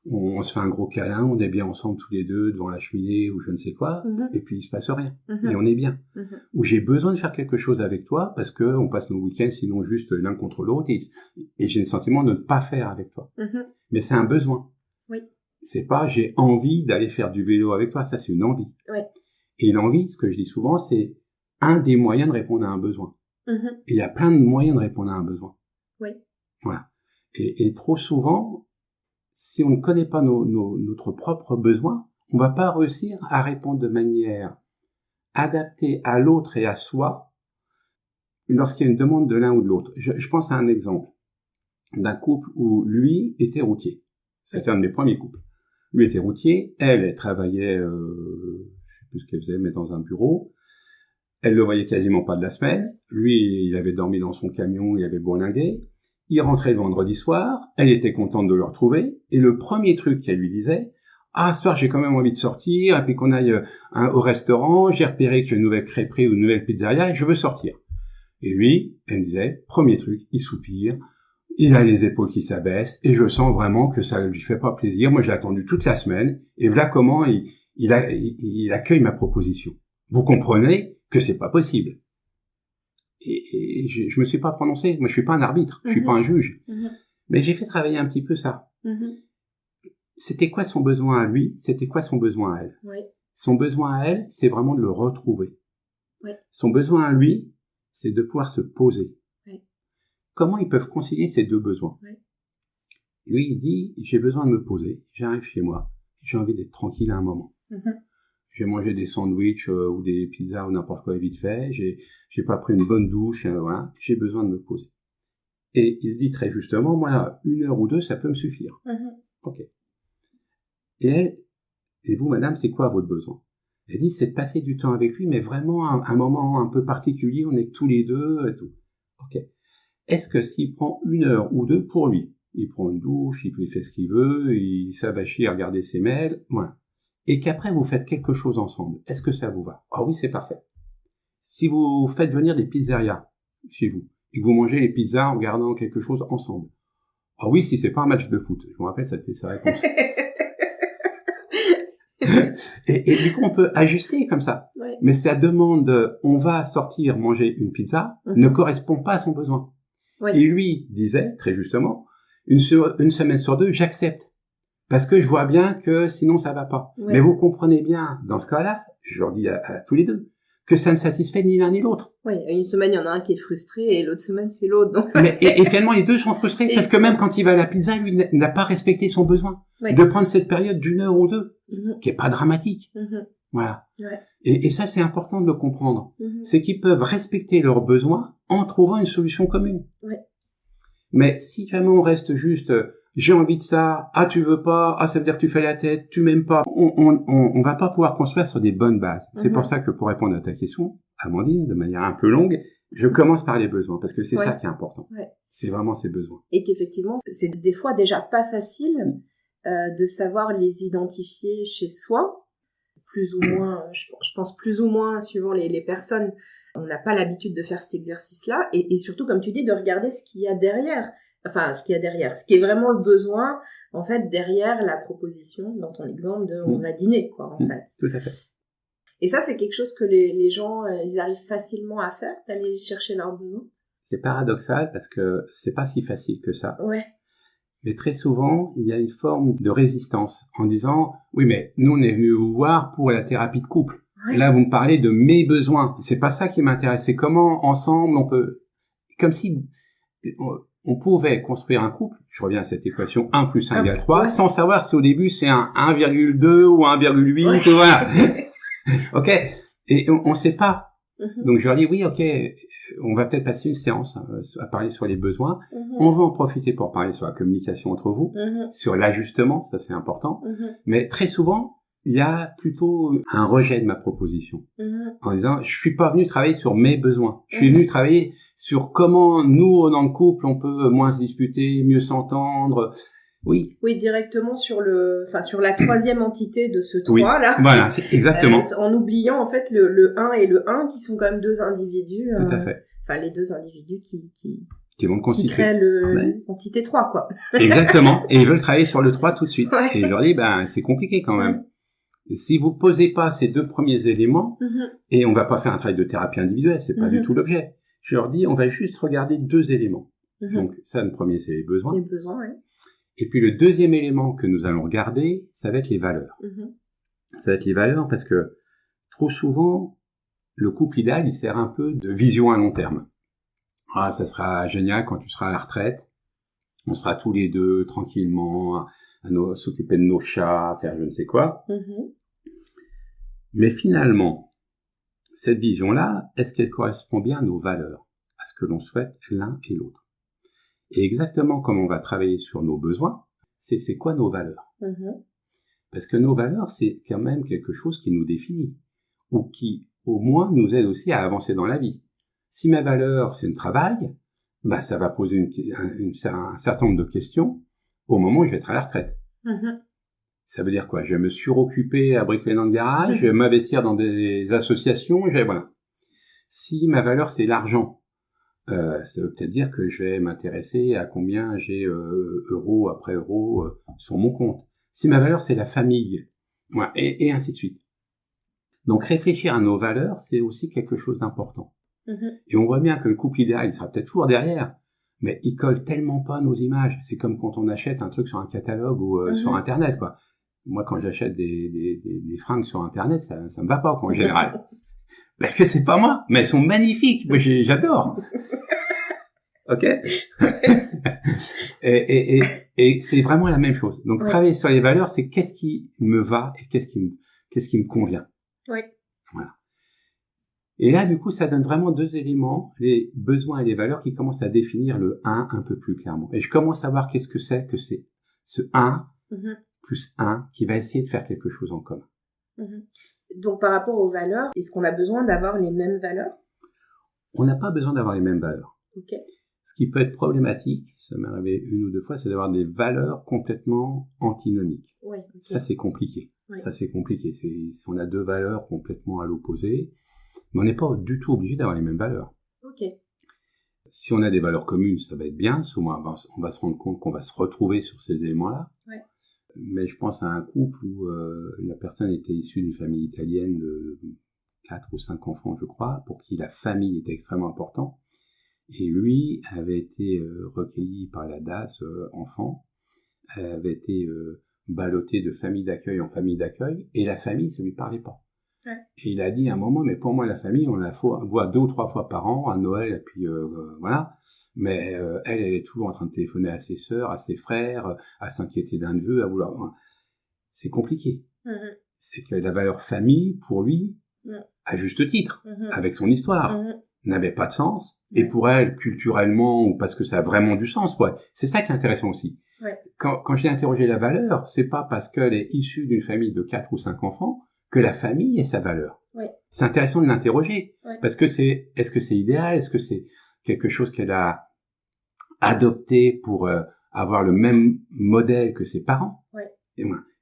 on se fait un gros câlin, on est bien ensemble tous les deux devant la cheminée ou je ne sais quoi, et puis il se passe rien, et on est bien. Ou j'ai besoin de faire quelque chose avec toi parce que on passe nos week-ends sinon juste l'un contre l'autre, et j'ai le sentiment de ne pas faire avec toi. Mais c'est un besoin. Oui. C'est pas j'ai envie d'aller faire du vélo avec toi, ça c'est une envie. Oui. Et l'envie, ce que je dis souvent, c'est un des moyens de répondre à un besoin. Et il y a plein de moyens de répondre à un besoin. Oui. Voilà. Et trop souvent, si on ne connaît pas notre propre besoin, on va pas réussir à répondre de manière adaptée à l'autre et à soi lorsqu'il y a une demande de l'un ou de l'autre. Je pense à un exemple d'un couple où lui était routier. C'était un de mes premiers couples. Lui était routier, elle travaillait, je sais plus ce qu'elle faisait, mais dans un bureau. Elle le voyait quasiment pas de la semaine. Lui, il avait dormi dans son camion, il avait bourlingué. Il rentrait le vendredi soir, elle était contente de le retrouver, et le premier truc qu'elle lui disait, « Ah, ce soir, j'ai quand même envie de sortir, et puis qu'on aille au restaurant, j'ai repéré qu'il y a une nouvelle crêperie ou une nouvelle pizzeria, et je veux sortir. » Et lui, elle disait, premier truc, il soupire, il a les épaules qui s'abaissent, et je sens vraiment que ça ne lui fait pas plaisir. Moi, j'ai attendu toute la semaine, et voilà comment il accueille ma proposition. Vous comprenez que c'est pas possible. Et je me suis pas prononcé. Moi, je suis pas un arbitre. Je suis pas un juge. Mais j'ai fait travailler un petit peu ça. C'était quoi son besoin à lui? C'était quoi son besoin à elle? Oui. Son besoin à elle, c'est vraiment de le retrouver. Oui. Son besoin à lui, c'est de pouvoir se poser. Oui. Comment ils peuvent concilier ces deux besoins? Oui. Lui, il dit, j'ai besoin de me poser. J'arrive chez moi. J'ai envie d'être tranquille à un moment. J'ai mangé des sandwichs ou des pizzas ou n'importe quoi vite fait. J'ai pas pris une bonne douche. Voilà. J'ai besoin de me poser. Et il dit très justement, moi, 1 heure ou 2, ça peut me suffire. Ok. Et vous, madame, c'est quoi votre besoin? Elle dit, c'est de passer du temps avec lui, mais vraiment un moment un peu particulier. On est que tous les deux et tout. Ok. Est-ce que s'il prend 1 heure ou 2 pour lui, il prend une douche, il fait ce qu'il veut, il s'abachit à regarder ses mails, voilà. Et qu'après vous faites quelque chose ensemble, est-ce que ça vous va? Ah oui, c'est parfait. Si vous faites venir des pizzerias chez vous, et que vous mangez les pizzas en regardant quelque chose ensemble, ah oui, si c'est pas un match de foot, je me rappelle, c'était sa réponse. et du coup, on peut ajuster comme ça. Ouais. Mais sa demande, on va sortir manger une pizza, ne correspond pas à son besoin. Ouais. Et lui disait, très justement, une semaine sur 2, j'accepte. Parce que je vois bien que sinon ça va pas. Ouais. Mais vous comprenez bien, dans ce cas-là, je leur dis à tous les deux, que ça ne satisfait ni l'un ni l'autre. Oui, une semaine, il y en a un qui est frustré et l'autre semaine, c'est l'autre. Donc... Mais, et finalement, les deux sont frustrés parce que même quand il va à la pizza, lui n'a pas respecté son besoin de prendre cette période d'1 heure ou 2, qui est pas dramatique. Voilà. Ouais. Et ça, c'est important de le comprendre. C'est qu'ils peuvent respecter leurs besoins en trouvant une solution commune. Ouais. Mais si jamais on reste juste, j'ai envie de ça, ah tu veux pas, ah ça veut dire que tu fais la tête, tu m'aimes pas, on va pas pouvoir construire sur des bonnes bases. C'est pour ça que pour répondre à ta question, Amandine, de manière un peu longue, je commence par les besoins, parce que c'est ça qui est important. Ouais. C'est vraiment ces besoins. Et qu'effectivement, c'est des fois déjà pas facile de savoir les identifier chez soi, plus ou moins, je pense plus ou moins suivant les personnes. On n'a pas l'habitude de faire cet exercice-là, et surtout, comme tu dis, de regarder ce qu'il y a derrière. Enfin, ce qu'il y a derrière, ce qui est vraiment le besoin, en fait, derrière la proposition, dans ton exemple de on va dîner, quoi, en fait. Tout à fait. Et ça, c'est quelque chose que les gens, ils arrivent facilement à faire, d'aller chercher leurs besoins. C'est paradoxal parce que c'est pas si facile que ça. Ouais. Mais très souvent, il y a une forme de résistance en disant « Oui, mais nous, on est venus vous voir pour la thérapie de couple. Ouais. Là, vous me parlez de mes besoins. C'est pas ça qui m'intéresse. C'est comment, ensemble, on peut... » Comme si on pouvait construire un couple, je reviens à cette équation 1 plus 1 égale 3, sans savoir si au début c'est un 1,2 ou 1,8, voilà. Ok. Et on sait pas. Donc je leur dis oui, ok, on va peut-être passer une séance à parler sur les besoins. On va en profiter pour parler sur la communication entre vous, sur l'ajustement, ça c'est important. Mais très souvent, il y a plutôt un rejet de ma proposition. En disant, je suis pas venu travailler sur mes besoins. Je suis venu travailler sur comment nous, dans le couple, on peut moins se disputer, mieux s'entendre. Oui. Oui, directement sur sur la troisième entité de ce 3 là. Voilà, c'est exactement. En oubliant en fait le 1 et le 1 qui sont quand même deux individus. Tout à fait. Enfin, les deux individus qui vont constituer. Qui créent l'entité 3, quoi. Exactement. Et ils veulent travailler sur le 3 tout de suite. Ouais. Et je leur dis, c'est compliqué quand même. Si vous posez pas ces deux premiers éléments, et on va pas faire un travail de thérapie individuelle, c'est pas du tout l'objet. Je leur dis, on va juste regarder 2 éléments. Donc, ça, le premier, c'est les besoins. Les besoins, oui. Et puis, le deuxième élément que nous allons regarder, ça va être les valeurs. Ça va être les valeurs parce que, trop souvent, le couple idéal, il sert un peu de vision à long terme. Ah, ça sera génial quand tu seras à la retraite. On sera tous les deux, tranquillement, à s'occuper de nos chats, à faire je ne sais quoi. Mais finalement, cette vision-là, est-ce qu'elle correspond bien à nos valeurs, à ce que l'on souhaite l'un et l'autre? Et exactement comme on va travailler sur nos besoins, c'est quoi nos valeurs? Parce que nos valeurs, c'est quand même quelque chose qui nous définit, ou qui, au moins, nous aide aussi à avancer dans la vie. Si ma valeur, c'est le travail, ça va poser un certain nombre de questions au moment où je vais être à la retraite. Ça veut dire quoi? Je vais me suroccuper à bricoler dans le garage, je vais m'investir dans des associations, voilà. Si ma valeur, c'est l'argent, ça veut peut-être dire que je vais m'intéresser à combien j'ai euro après euro sur mon compte. Si ma valeur, c'est la famille, voilà, et ainsi de suite. Donc réfléchir à nos valeurs, c'est aussi quelque chose d'important. Et on voit bien que le couple idéal, il sera peut-être toujours derrière, mais il colle tellement pas à nos images. C'est comme quand on achète un truc sur un catalogue ou sur Internet, quoi. Moi, quand j'achète des fringues sur Internet, ça me va pas, quoi, en général. Parce que c'est pas moi, mais elles sont magnifiques. Moi, j'adore. Ok? et c'est vraiment la même chose. Donc, travailler sur les valeurs, c'est qu'est-ce qui me va et qu'est-ce qui me convient. Voilà. Et là, du coup, ça donne vraiment 2 éléments, les besoins et les valeurs, qui commencent à définir le 1 un peu plus clairement. Et je commence à voir qu'est-ce que c'est ce 1 plus 1 qui va essayer de faire quelque chose en commun. Donc, par rapport aux valeurs, est-ce qu'on a besoin d'avoir les mêmes valeurs? On n'a pas besoin d'avoir les mêmes valeurs. Okay. Ce qui peut être problématique, ça m'est arrivé 1 ou 2 fois, c'est d'avoir des valeurs complètement antinomiques. Oui, okay. Ça, c'est compliqué. Oui. Ça, c'est compliqué. Si on a 2 valeurs complètement à l'opposé, mais on n'est pas du tout obligé d'avoir les mêmes valeurs. Ok. Si on a des valeurs communes, ça va être bien. Souvent, on va se rendre compte qu'on va se retrouver sur ces éléments-là. Ouais. Mais je pense à un couple où la personne était issue d'une famille italienne de 4 ou 5 enfants, je crois, pour qui la famille était extrêmement importante. Et lui avait été recueilli par la DAS enfant, avait été ballotté de famille d'accueil en famille d'accueil, et la famille, ça lui parlait pas. Ouais. Et il a dit à un moment, mais pour moi la famille, on la voit 2 ou 3 fois par an, à Noël, et puis voilà. Mais elle est toujours en train de téléphoner à ses sœurs, à ses frères, à s'inquiéter d'un neveu, à vouloir... C'est compliqué. Mm-hmm. C'est que la valeur famille, pour lui, à juste titre, avec son histoire, n'avait pas de sens. Et pour elle, culturellement, ou parce que ça a vraiment du sens, ouais. C'est ça qui est intéressant aussi. Ouais. Quand j'ai interrogé la valeur, c'est pas parce qu'elle est issue d'une famille de 4 ou 5 enfants que la famille est sa valeur. Ouais. C'est intéressant de l'interroger. Ouais. Parce que est-ce que c'est idéal? Est-ce que c'est quelque chose qu'elle a adopté pour avoir le même modèle que ses parents? Ouais.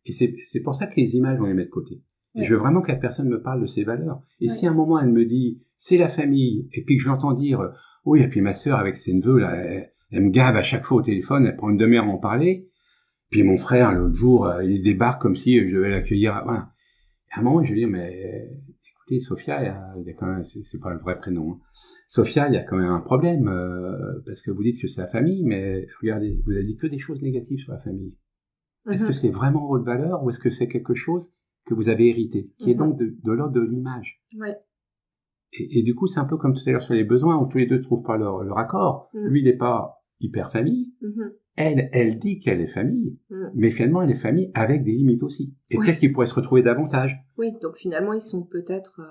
Et c'est pour ça que les images, on les met de côté. Et je veux vraiment que la personne me parle de ses valeurs. Et si à un moment elle me dit, c'est la famille, et puis que j'entends dire, oui, et puis ma sœur avec ses neveux, là, elle me gave à chaque fois au téléphone, elle prend une demi-heure à en parler, puis mon frère, l'autre jour, il débarque comme si je devais l'accueillir, voilà. À un moment, je lui dis, mais écoutez, Sophia, il y a quand même, c'est pas le vrai prénom, hein. Sophia, il y a quand même un problème, parce que vous dites que c'est la famille, mais regardez, vous avez dit que des choses négatives sur la famille. Est-ce que c'est vraiment votre valeur, ou est-ce que c'est quelque chose que vous avez hérité, qui est donc de l'ordre de l'image. Ouais. Et du coup, c'est un peu comme tout à l'heure sur les besoins, où tous les deux ne trouvent pas leur accord. Lui, il n'est pas hyper famille. Elle dit qu'elle est famille, mais finalement, elle est famille avec des limites aussi. Et peut-être qu'ils pourraient se retrouver davantage. Oui, donc finalement, ils sont peut-être...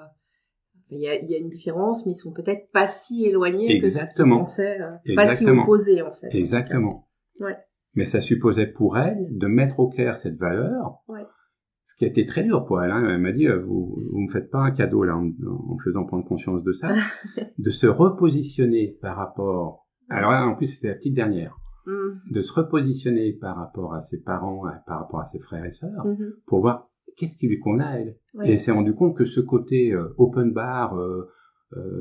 Il y a une différence, mais ils sont peut-être pas si éloignés que ce qu'ils pensaient, pas si opposés, en fait. Exactement. Ouais. Mais ça supposait pour elle de mettre au clair cette valeur. Ouais. Qui a été très dur pour elle, hein. Elle m'a dit, vous me faites pas un cadeau là en me faisant prendre conscience de ça, de se repositionner par rapport. Alors là, en plus, c'était la petite dernière, de se repositionner par rapport à ses parents, par rapport à ses frères et sœurs, pour voir qu'est-ce qui lui convient à elle. Ouais. Et elle s'est rendu compte que ce côté open bar,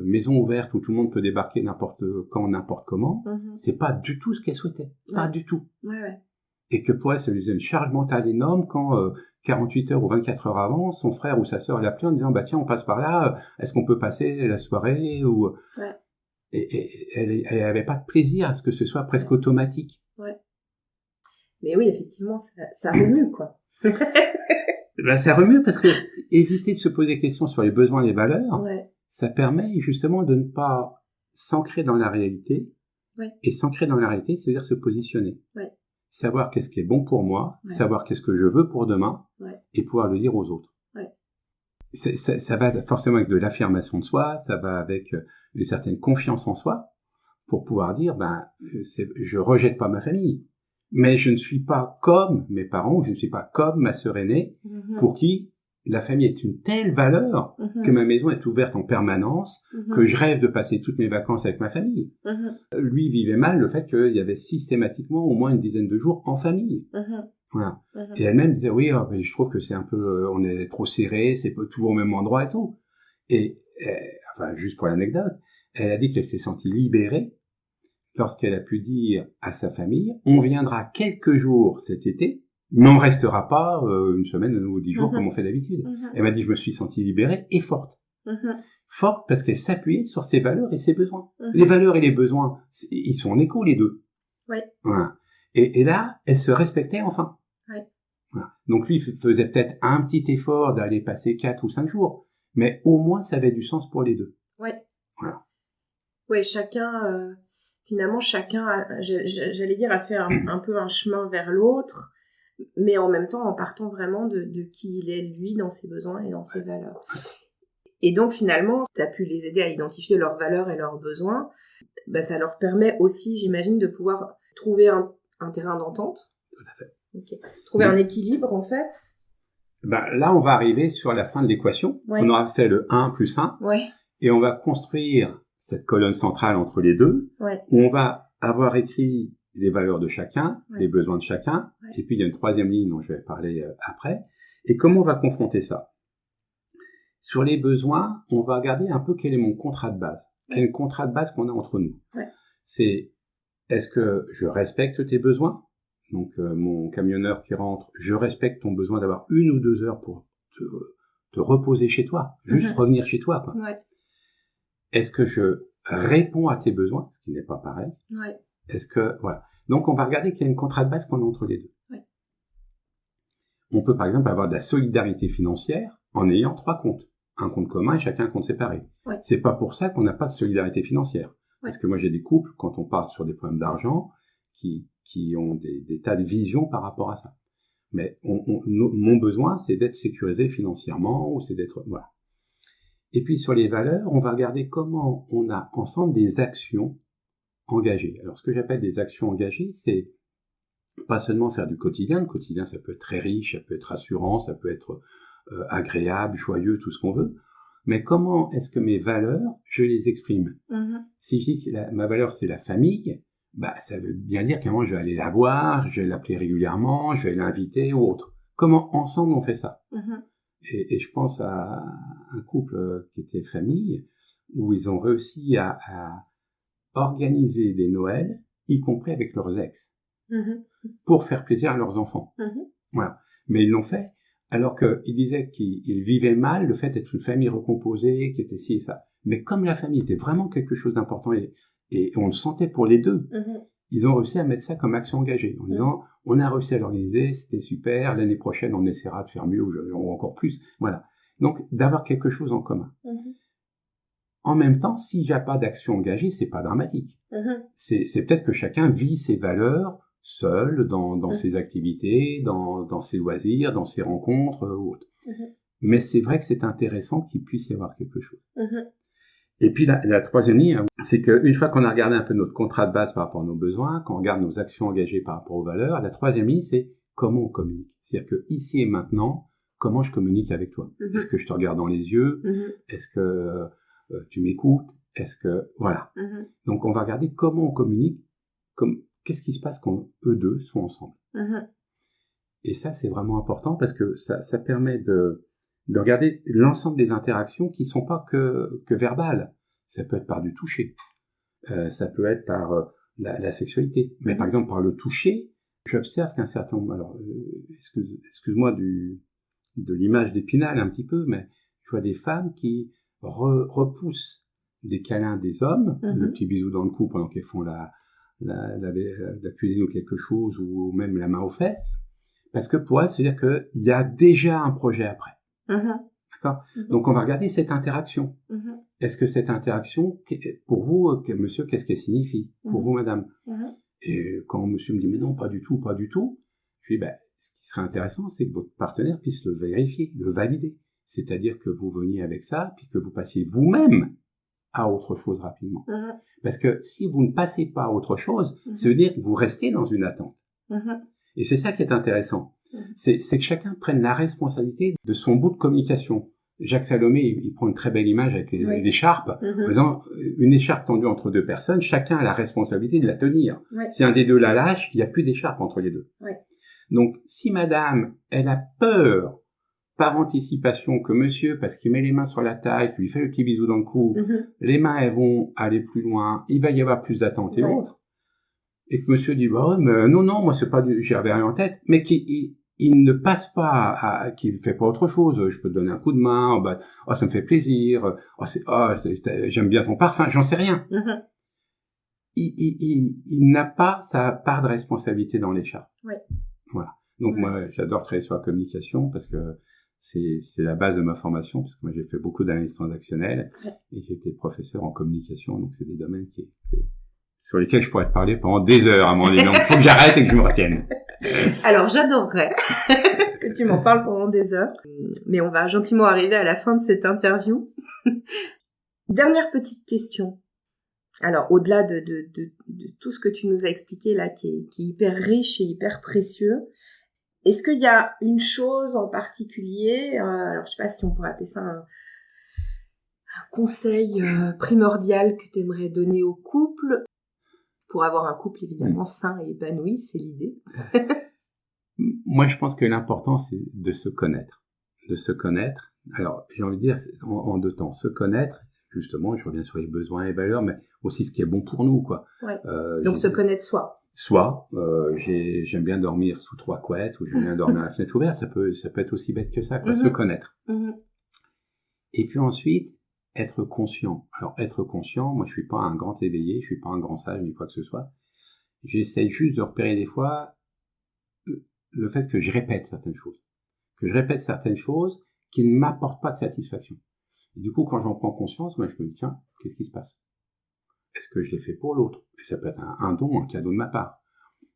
maison ouverte où tout le monde peut débarquer n'importe quand, n'importe comment, c'est pas du tout ce qu'elle souhaitait, pas du tout. Ouais. Et que pour elle, ça lui faisait une charge mentale énorme quand 48 heures ou 24 heures avant, son frère ou sa sœur l'appelait en disant, bah tiens, on passe par là, est-ce qu'on peut passer la soirée ou... Ouais. Et elle avait pas de plaisir à ce que ce soit presque automatique. Ouais. Mais oui, effectivement, ça remue, quoi. Ben, ça remue parce que éviter de se poser des questions sur les besoins et les valeurs, ça permet justement de ne pas s'ancrer dans la réalité. Ouais. Et s'ancrer dans la réalité, c'est-à-dire se positionner. Ouais. Savoir qu'est-ce qui est bon pour moi, savoir qu'est-ce que je veux pour demain, et pouvoir le dire aux autres. Ouais. Ça va forcément avec de l'affirmation de soi, ça va avec une certaine confiance en soi, pour pouvoir dire, je rejette pas ma famille, mais je ne suis pas comme mes parents, je ne suis pas comme ma sœur aînée, pour qui la famille est une telle valeur que ma maison est ouverte en permanence, que je rêve de passer toutes mes vacances avec ma famille. Lui vivait mal le fait qu'il y avait systématiquement au moins une dizaine de jours en famille. Voilà. Et elle-même disait, oui, mais je trouve que c'est un peu, on est trop serré, c'est pas toujours au même endroit et tout. Et, enfin, juste pour l'anecdote, elle a dit qu'elle s'est sentie libérée lorsqu'elle a pu dire à sa famille, on viendra quelques jours cet été, mais on restera pas une semaine ou 10 jours comme on fait d'habitude. Elle m'a dit, je me suis sentie libérée et forte. Forte parce qu'elle s'appuyait sur ses valeurs et ses besoins. Les valeurs et les besoins, ils sont en écho les deux. Ouais. Voilà. Et là, elle se respectait enfin. Ouais. Voilà. Donc lui faisait peut-être un petit effort d'aller passer 4 ou 5 jours, mais au moins ça avait du sens pour les deux. Ouais. Voilà. Ouais, finalement chacun, j'allais dire, a fait un peu un chemin vers l'autre, mais en même temps en partant vraiment de qui il est lui dans ses besoins et dans ses valeurs. Et donc finalement, tu as pu les aider à identifier leurs valeurs et leurs besoins. Ça leur permet aussi, j'imagine, de pouvoir trouver un terrain d'entente. Tout à fait. Okay. Trouver un équilibre en fait. Là, on va arriver sur la fin de l'équation. Ouais. On aura fait le 1 plus 1. Ouais. Et on va construire cette colonne centrale entre les deux, Ouais. où on va avoir écrit les valeurs de chacun, les besoins de chacun, et puis il y a une troisième ligne dont je vais parler après. Et comment on va confronter ça? Sur les besoins, on va regarder un peu quel est mon contrat de base. Quel est le contrat de base qu'on a entre nous? C'est, est-ce que je respecte tes besoins? Donc mon camionneur qui rentre, je respecte ton besoin d'avoir 1 ou 2 heures pour te reposer chez toi, juste revenir chez toi, quoi. Est-ce que je réponds à tes besoins, ce qui n'est pas pareil? Est-ce que, voilà. Donc, on va regarder qu'il y a une contrat de base qu'on a entre les deux. On peut, par exemple, avoir de la solidarité financière en ayant 3 comptes. Un compte commun et chacun un compte séparé. C'est pas pour ça qu'on n'a pas de solidarité financière. Parce que moi, j'ai des couples, quand on part sur des problèmes d'argent, qui ont des tas de visions par rapport à ça. Mais mon besoin, c'est d'être sécurisé financièrement, ou c'est d'être, voilà. Et puis, sur les valeurs, on va regarder comment on a ensemble des actions engagées. Alors, ce que j'appelle des actions engagées, c'est pas seulement faire du quotidien. Le quotidien, ça peut être très riche, ça peut être rassurant, ça peut être agréable, joyeux, tout ce qu'on veut. Mais comment est-ce que mes valeurs, je les exprime? Si je dis que ma valeur, c'est la famille, bah, ça veut bien dire qu'à un moment, je vais aller la voir, je vais l'appeler régulièrement, je vais l'inviter ou autre. Comment ensemble on fait ça? Et je pense à un couple qui était famille, où ils ont réussi à organiser des Noëls, y compris avec leurs ex, pour faire plaisir à leurs enfants. Voilà. Mais ils l'ont fait, alors qu'ils disaient qu'ils vivaient mal le fait d'être une famille recomposée, qui était ci et ça. Mais comme la famille était vraiment quelque chose d'important, et on le sentait pour les deux, ils ont réussi à mettre ça comme action engagée, en disant, on a réussi à l'organiser, c'était super, l'année prochaine on essaiera de faire mieux, ou encore plus, voilà. Donc, d'avoir quelque chose en commun. En même temps, s'il n'y a pas d'action engagée, c'est pas dramatique. C'est peut-être que chacun vit ses valeurs seul, dans ses activités, dans ses loisirs, dans ses rencontres ou autres. Mais c'est vrai que c'est intéressant qu'il puisse y avoir quelque chose. Et puis la troisième ligne, c'est qu'une fois qu'on a regardé un peu notre contrat de base par rapport à nos besoins, qu'on regarde nos actions engagées par rapport aux valeurs, la troisième ligne, c'est comment on communique. C'est-à-dire que ici et maintenant, comment je communique avec toi? Est-ce que je te regarde dans les yeux? Est-ce que tu m'écoutes? Est-ce que, voilà. Donc on va regarder comment on communique, qu'est-ce qui se passe quand eux deux sont ensemble. Et ça, c'est vraiment important parce que ça permet de regarder l'ensemble des interactions qui sont pas que verbales. Ça peut être par du toucher. Ça peut être par la sexualité. Mais par exemple, par le toucher, j'observe qu'un certain nombre, alors, excuse-moi de l'image d'Épinal un petit peu, mais je vois des femmes qui repoussent des câlins des hommes, le petit bisou dans le cou pendant qu'elles font la cuisine ou quelque chose, ou même la main aux fesses, parce que pour elles, c'est-à-dire qu'il y a déjà un projet après. D'accord? Donc on va regarder cette interaction. Est-ce que cette interaction, pour vous, monsieur, qu'est-ce qu'elle signifie? Pour vous, madame? Et quand monsieur me dit, mais non, pas du tout, je dis, ce qui serait intéressant, c'est que votre partenaire puisse le vérifier, le valider. C'est-à-dire que vous veniez avec ça, puis que vous passiez vous-même à autre chose rapidement. Parce que si vous ne passez pas à autre chose, ça veut dire que vous restez dans une attente. Et c'est ça qui est intéressant. C'est que chacun prenne la responsabilité de son bout de communication. Jacques Salomé, il prend une très belle image avec l'écharpe, en disant, une écharpe tendue entre deux personnes, chacun a la responsabilité de la tenir. Si un des deux la lâche, il n'y a plus d'écharpe entre les deux. Donc, si madame, elle a peur, par anticipation, que monsieur, parce qu'il met les mains sur la taille, qu'il lui fait le petit bisou dans le cou, les mains, elles vont aller plus loin, il va y avoir plus d'attente et autres. Et que monsieur dit, bah ouais, mais non, moi c'est pas j'avais rien en tête, mais qu'il ne passe pas qu'il fait pas autre chose. Je peux te donner un coup de main, ça me fait plaisir, j'aime bien ton parfum, j'en sais rien. Il n'a pas sa part de responsabilité dans l'écharpe. Voilà. Donc moi, j'adore travailler sur la communication parce que c'est la base de ma formation, parce que moi j'ai fait beaucoup d'analyse transactionnelle et j'ai été professeur en communication, donc c'est des domaines sur lesquels je pourrais te parler pendant des heures, à mon avis. Donc faut que j'arrête et que je me retienne. Alors j'adorerais que tu m'en parles pendant des heures, mais on va gentiment arriver à la fin de cette interview. Dernière petite question. Alors au-delà de tout ce que tu nous as expliqué là, qui est hyper riche et hyper précieux, est-ce qu'il y a une chose en particulier, alors je sais pas si on pourrait appeler ça conseil primordial que tu aimerais donner au couple pour avoir un couple évidemment sain et épanoui, c'est l'idée. Moi, je pense que l'important, c'est de se connaître. De se connaître. Alors, j'ai envie de dire, en deux temps, se connaître, justement, je reviens sur les besoins et valeurs, mais aussi ce qui est bon pour nous, quoi. Ouais. Donc, se connaître soi. J'aime bien dormir sous 3 couettes, ou j'aime bien dormir à la fenêtre ouverte, ça peut être aussi bête que ça, quoi, se connaître. Et puis ensuite, être conscient. Alors, être conscient, moi, je suis pas un grand éveillé, je suis pas un grand sage, ni quoi que ce soit. J'essaie juste de repérer des fois le fait que je répète certaines choses. Que je répète certaines choses qui ne m'apportent pas de satisfaction. Et du coup, quand j'en prends conscience, moi, je me dis, tiens, qu'est-ce qui se passe? Est-ce que je l'ai fait pour l'autre? Et ça peut être un don, un cadeau de ma part.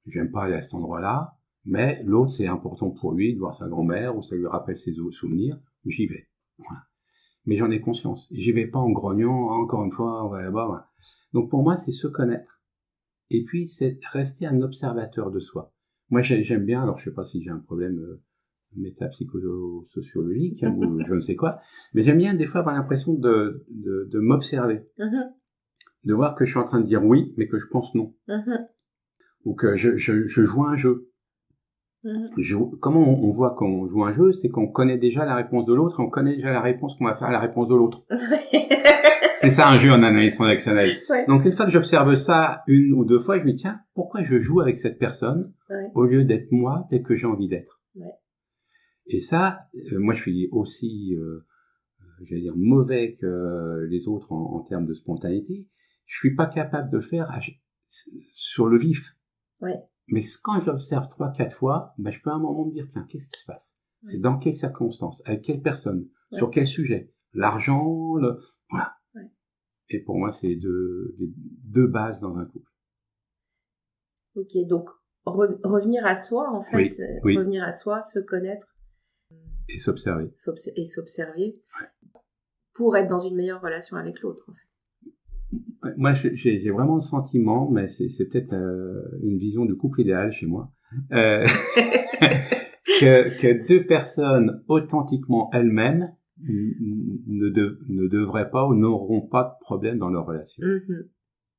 J'aime pas aller à cet endroit-là, mais l'autre, c'est important pour lui de voir sa grand-mère, ou ça lui rappelle ses souvenirs, j'y vais. Voilà. Mais j'en ai conscience. J'y vais pas en grognant, encore une fois, on va là-bas. Voilà. Donc pour moi, c'est se connaître. Et puis, c'est rester un observateur de soi. Moi, j'aime bien, alors je sais pas si j'ai un problème métapsychosociologique ou je ne sais quoi, mais j'aime bien des fois avoir l'impression de m'observer. De voir que je suis en train de dire oui, mais que je pense non. Ou que je joue un jeu. Comment on voit qu'on joue un jeu, c'est qu'on connaît déjà la réponse de l'autre, et on connaît déjà la réponse qu'on va faire à la réponse de l'autre. C'est ça un jeu en analyse transactionnelle. Ouais. Donc une fois que j'observe ça une ou deux fois, je me dis tiens, pourquoi je joue avec cette personne au lieu d'être moi tel que j'ai envie d'être. Et ça, moi je suis aussi, j'allais dire, mauvais que les autres en termes de spontanéité. Je suis pas capable de le faire sur le vif. Mais quand je l'observe 3-4 fois, ben, je peux à un moment me dire tiens, qu'est-ce qui se passe? C'est dans quelles circonstances? Avec quelle personne? Sur quel sujet? L'argent, voilà. Et pour moi, c'est les deux bases dans un couple. Ok, donc revenir à soi, en fait, revenir à soi, se connaître. Et s'observer. Pour être dans une meilleure relation avec l'autre, en fait. Moi, j'ai vraiment le sentiment, mais c'est peut-être une vision du couple idéal chez moi, que deux personnes authentiquement elles-mêmes ne devraient pas ou n'auront pas de problème dans leur relation.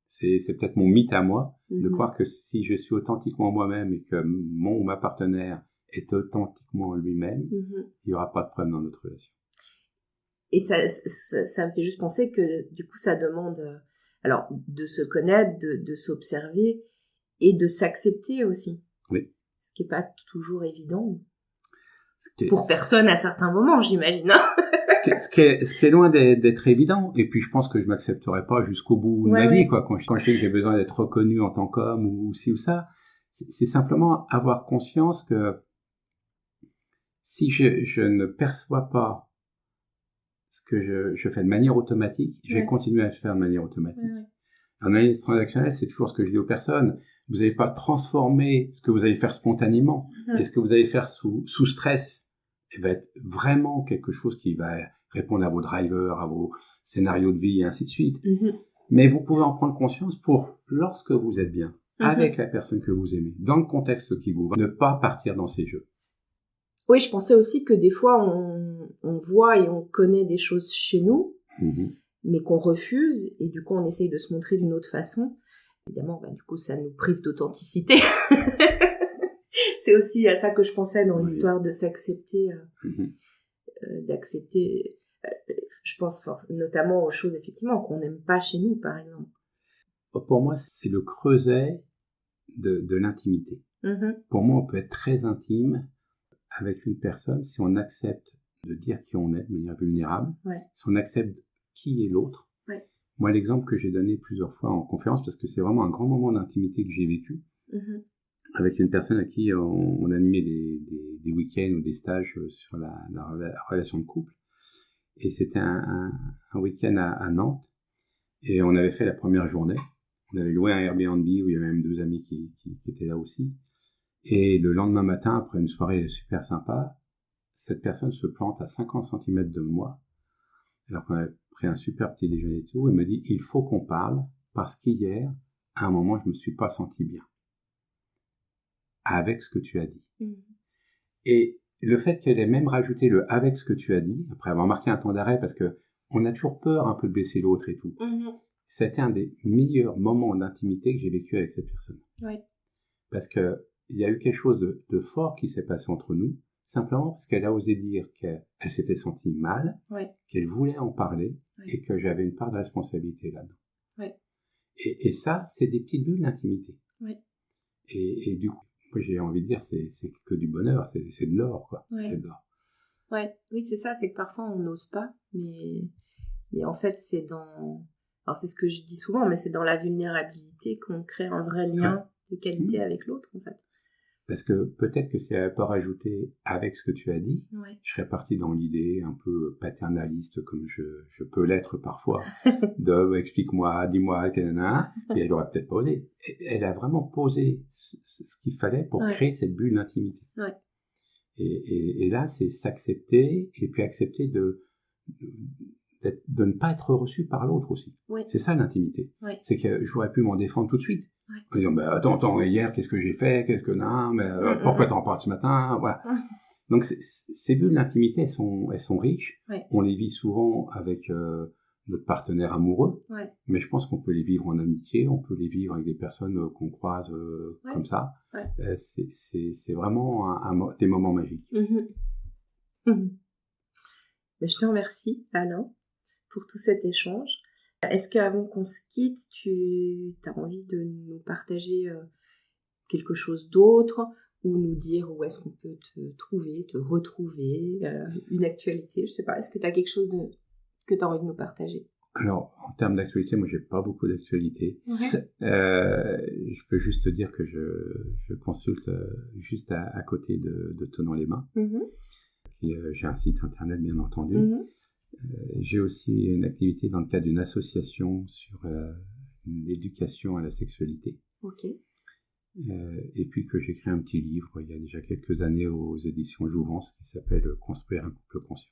C'est peut-être mon mythe à moi, de croire que si je suis authentiquement moi-même et que mon ou ma partenaire est authentiquement lui-même, il n'y aura pas de problème dans notre relation. Et ça me fait juste penser que du coup ça demande alors de se connaître, de s'observer et de s'accepter aussi. Oui. Ce qui n'est pas toujours évident. Pour personne à certains moments, j'imagine. Ce qui est loin d'être évident. Et puis je pense que je m'accepterai pas jusqu'au bout de ma vie, quoi. Quand je sais que j'ai besoin d'être reconnu en tant qu'homme ou ci ou ça, c'est simplement avoir conscience que si je ne perçois pas ce que je fais de manière automatique, je vais continuer à le faire de manière automatique. En analyse transactionnelle, c'est toujours ce que je dis aux personnes. Vous n'allez pas transformer ce que vous allez faire spontanément et ce que vous allez faire sous stress. Et va être vraiment quelque chose qui va répondre à vos drivers, à vos scénarios de vie et ainsi de suite. Mais vous pouvez en prendre conscience pour lorsque vous êtes bien avec la personne que vous aimez, dans le contexte qui vous va, ne pas partir dans ces jeux. Oui, je pensais aussi que des fois, on voit et on connaît des choses chez nous, mais qu'on refuse, et du coup, on essaye de se montrer d'une autre façon. Évidemment, du coup, ça nous prive d'authenticité. C'est aussi à ça que je pensais dans l'histoire de s'accepter, d'accepter, je pense notamment aux choses, effectivement, qu'on n'aime pas chez nous, par exemple. Pour moi, c'est le creuset de l'intimité. Pour moi, on peut être très intime avec une personne si on accepte de dire qui on est de manière vulnérable, si on accepte qui est l'autre. Moi, l'exemple que j'ai donné plusieurs fois en conférence, parce que c'est vraiment un grand moment d'intimité que j'ai vécu, avec une personne à qui on animait des week-ends ou des stages sur la relation de couple. Et c'était un week-end à Nantes, et on avait fait la première journée. On avait loué un Airbnb où il y avait même 2 amis qui étaient là aussi. Et le lendemain matin, après une soirée super sympa, cette personne se plante à 50 cm de moi, alors qu'on avait pris un super petit déjeuner et tout, et me dit, il faut qu'on parle, parce qu'hier, à un moment, je me suis pas senti bien. Avec ce que tu as dit. Et le fait qu'elle ait même rajouté le avec ce que tu as dit, après avoir marqué un temps d'arrêt, parce que on a toujours peur un peu de blesser l'autre et tout. C'était un des meilleurs moments d'intimité que j'ai vécu avec cette personne. Ouais. Parce que il y a eu quelque chose de fort qui s'est passé entre nous, simplement parce qu'elle a osé dire qu'elle s'était sentie mal, qu'elle voulait en parler, et que j'avais une part de responsabilité là-dedans. Ouais. Et ça, c'est des petites bulles d'intimité. Ouais. Et du coup, moi, j'ai envie de dire, c'est que du bonheur, c'est de l'or, quoi. Ouais. C'est de l'or. Ouais, oui, c'est ça, c'est que parfois on n'ose pas, mais en fait, c'est dans... Alors, c'est ce que je dis souvent, mais c'est dans la vulnérabilité qu'on crée un vrai lien de qualité avec l'autre, en fait. Parce que peut-être que si elle n'avait pas rajouté avec ce que tu as dit, je serais parti dans l'idée un peu paternaliste, comme je peux l'être parfois, de explique-moi, dis-moi, et elle aurait peut-être pas osé. Elle a vraiment posé ce qu'il fallait pour créer cette bulle d'intimité. Ouais. Et là, c'est s'accepter, et puis accepter de ne pas être reçu par l'autre aussi. Oui. C'est ça l'intimité. Oui. C'est que j'aurais pu m'en défendre tout de suite. En disant, attends, hier, qu'est-ce que j'ai fait? Pourquoi t'en parles ce matin? Voilà. Donc, ces bulles d'intimité, elles sont riches. On les vit souvent avec notre partenaire amoureux. Mais je pense qu'on peut les vivre en amitié, on peut les vivre avec des personnes qu'on croise comme ça. C'est vraiment des moments magiques. Mais je te remercie, Alain, pour tout cet échange. Est-ce qu'avant qu'on se quitte, tu as envie de nous partager quelque chose d'autre ou nous dire où est-ce qu'on peut te trouver, te retrouver, une actualité, je sais pas, est-ce que tu as quelque chose que tu as envie de nous partager? Alors, en termes d'actualité, moi, j'ai pas beaucoup d'actualité. Je peux juste te dire que je consulte juste à côté de Thonon-les-Bains. J'ai un site internet, bien entendu. J'ai aussi une activité dans le cadre d'une association sur l'éducation à la sexualité. Et puis que j'ai écrit un petit livre il y a déjà quelques années aux éditions Jouvence qui s'appelle « Construire un couple conscient ».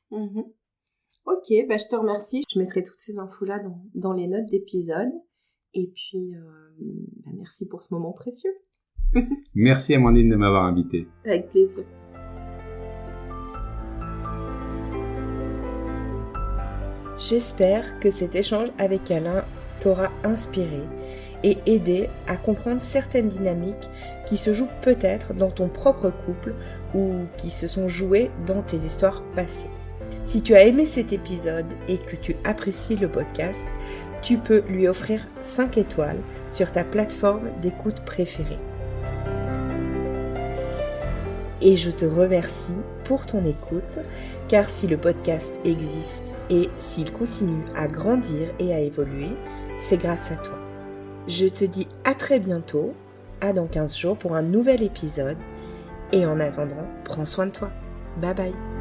Ok, je te remercie. Je mettrai toutes ces infos-là dans les notes d'épisode. Et puis, merci pour ce moment précieux. Merci Amandine de m'avoir invité. Avec plaisir. J'espère que cet échange avec Alain t'aura inspiré et aidé à comprendre certaines dynamiques qui se jouent peut-être dans ton propre couple ou qui se sont jouées dans tes histoires passées. Si tu as aimé cet épisode et que tu apprécies le podcast, tu peux lui offrir 5 étoiles sur ta plateforme d'écoute préférée. Et je te remercie pour ton écoute, car si le podcast existe et s'il continue à grandir et à évoluer, c'est grâce à toi. Je te dis à très bientôt, à dans 15 jours pour un nouvel épisode, et en attendant, prends soin de toi. Bye bye.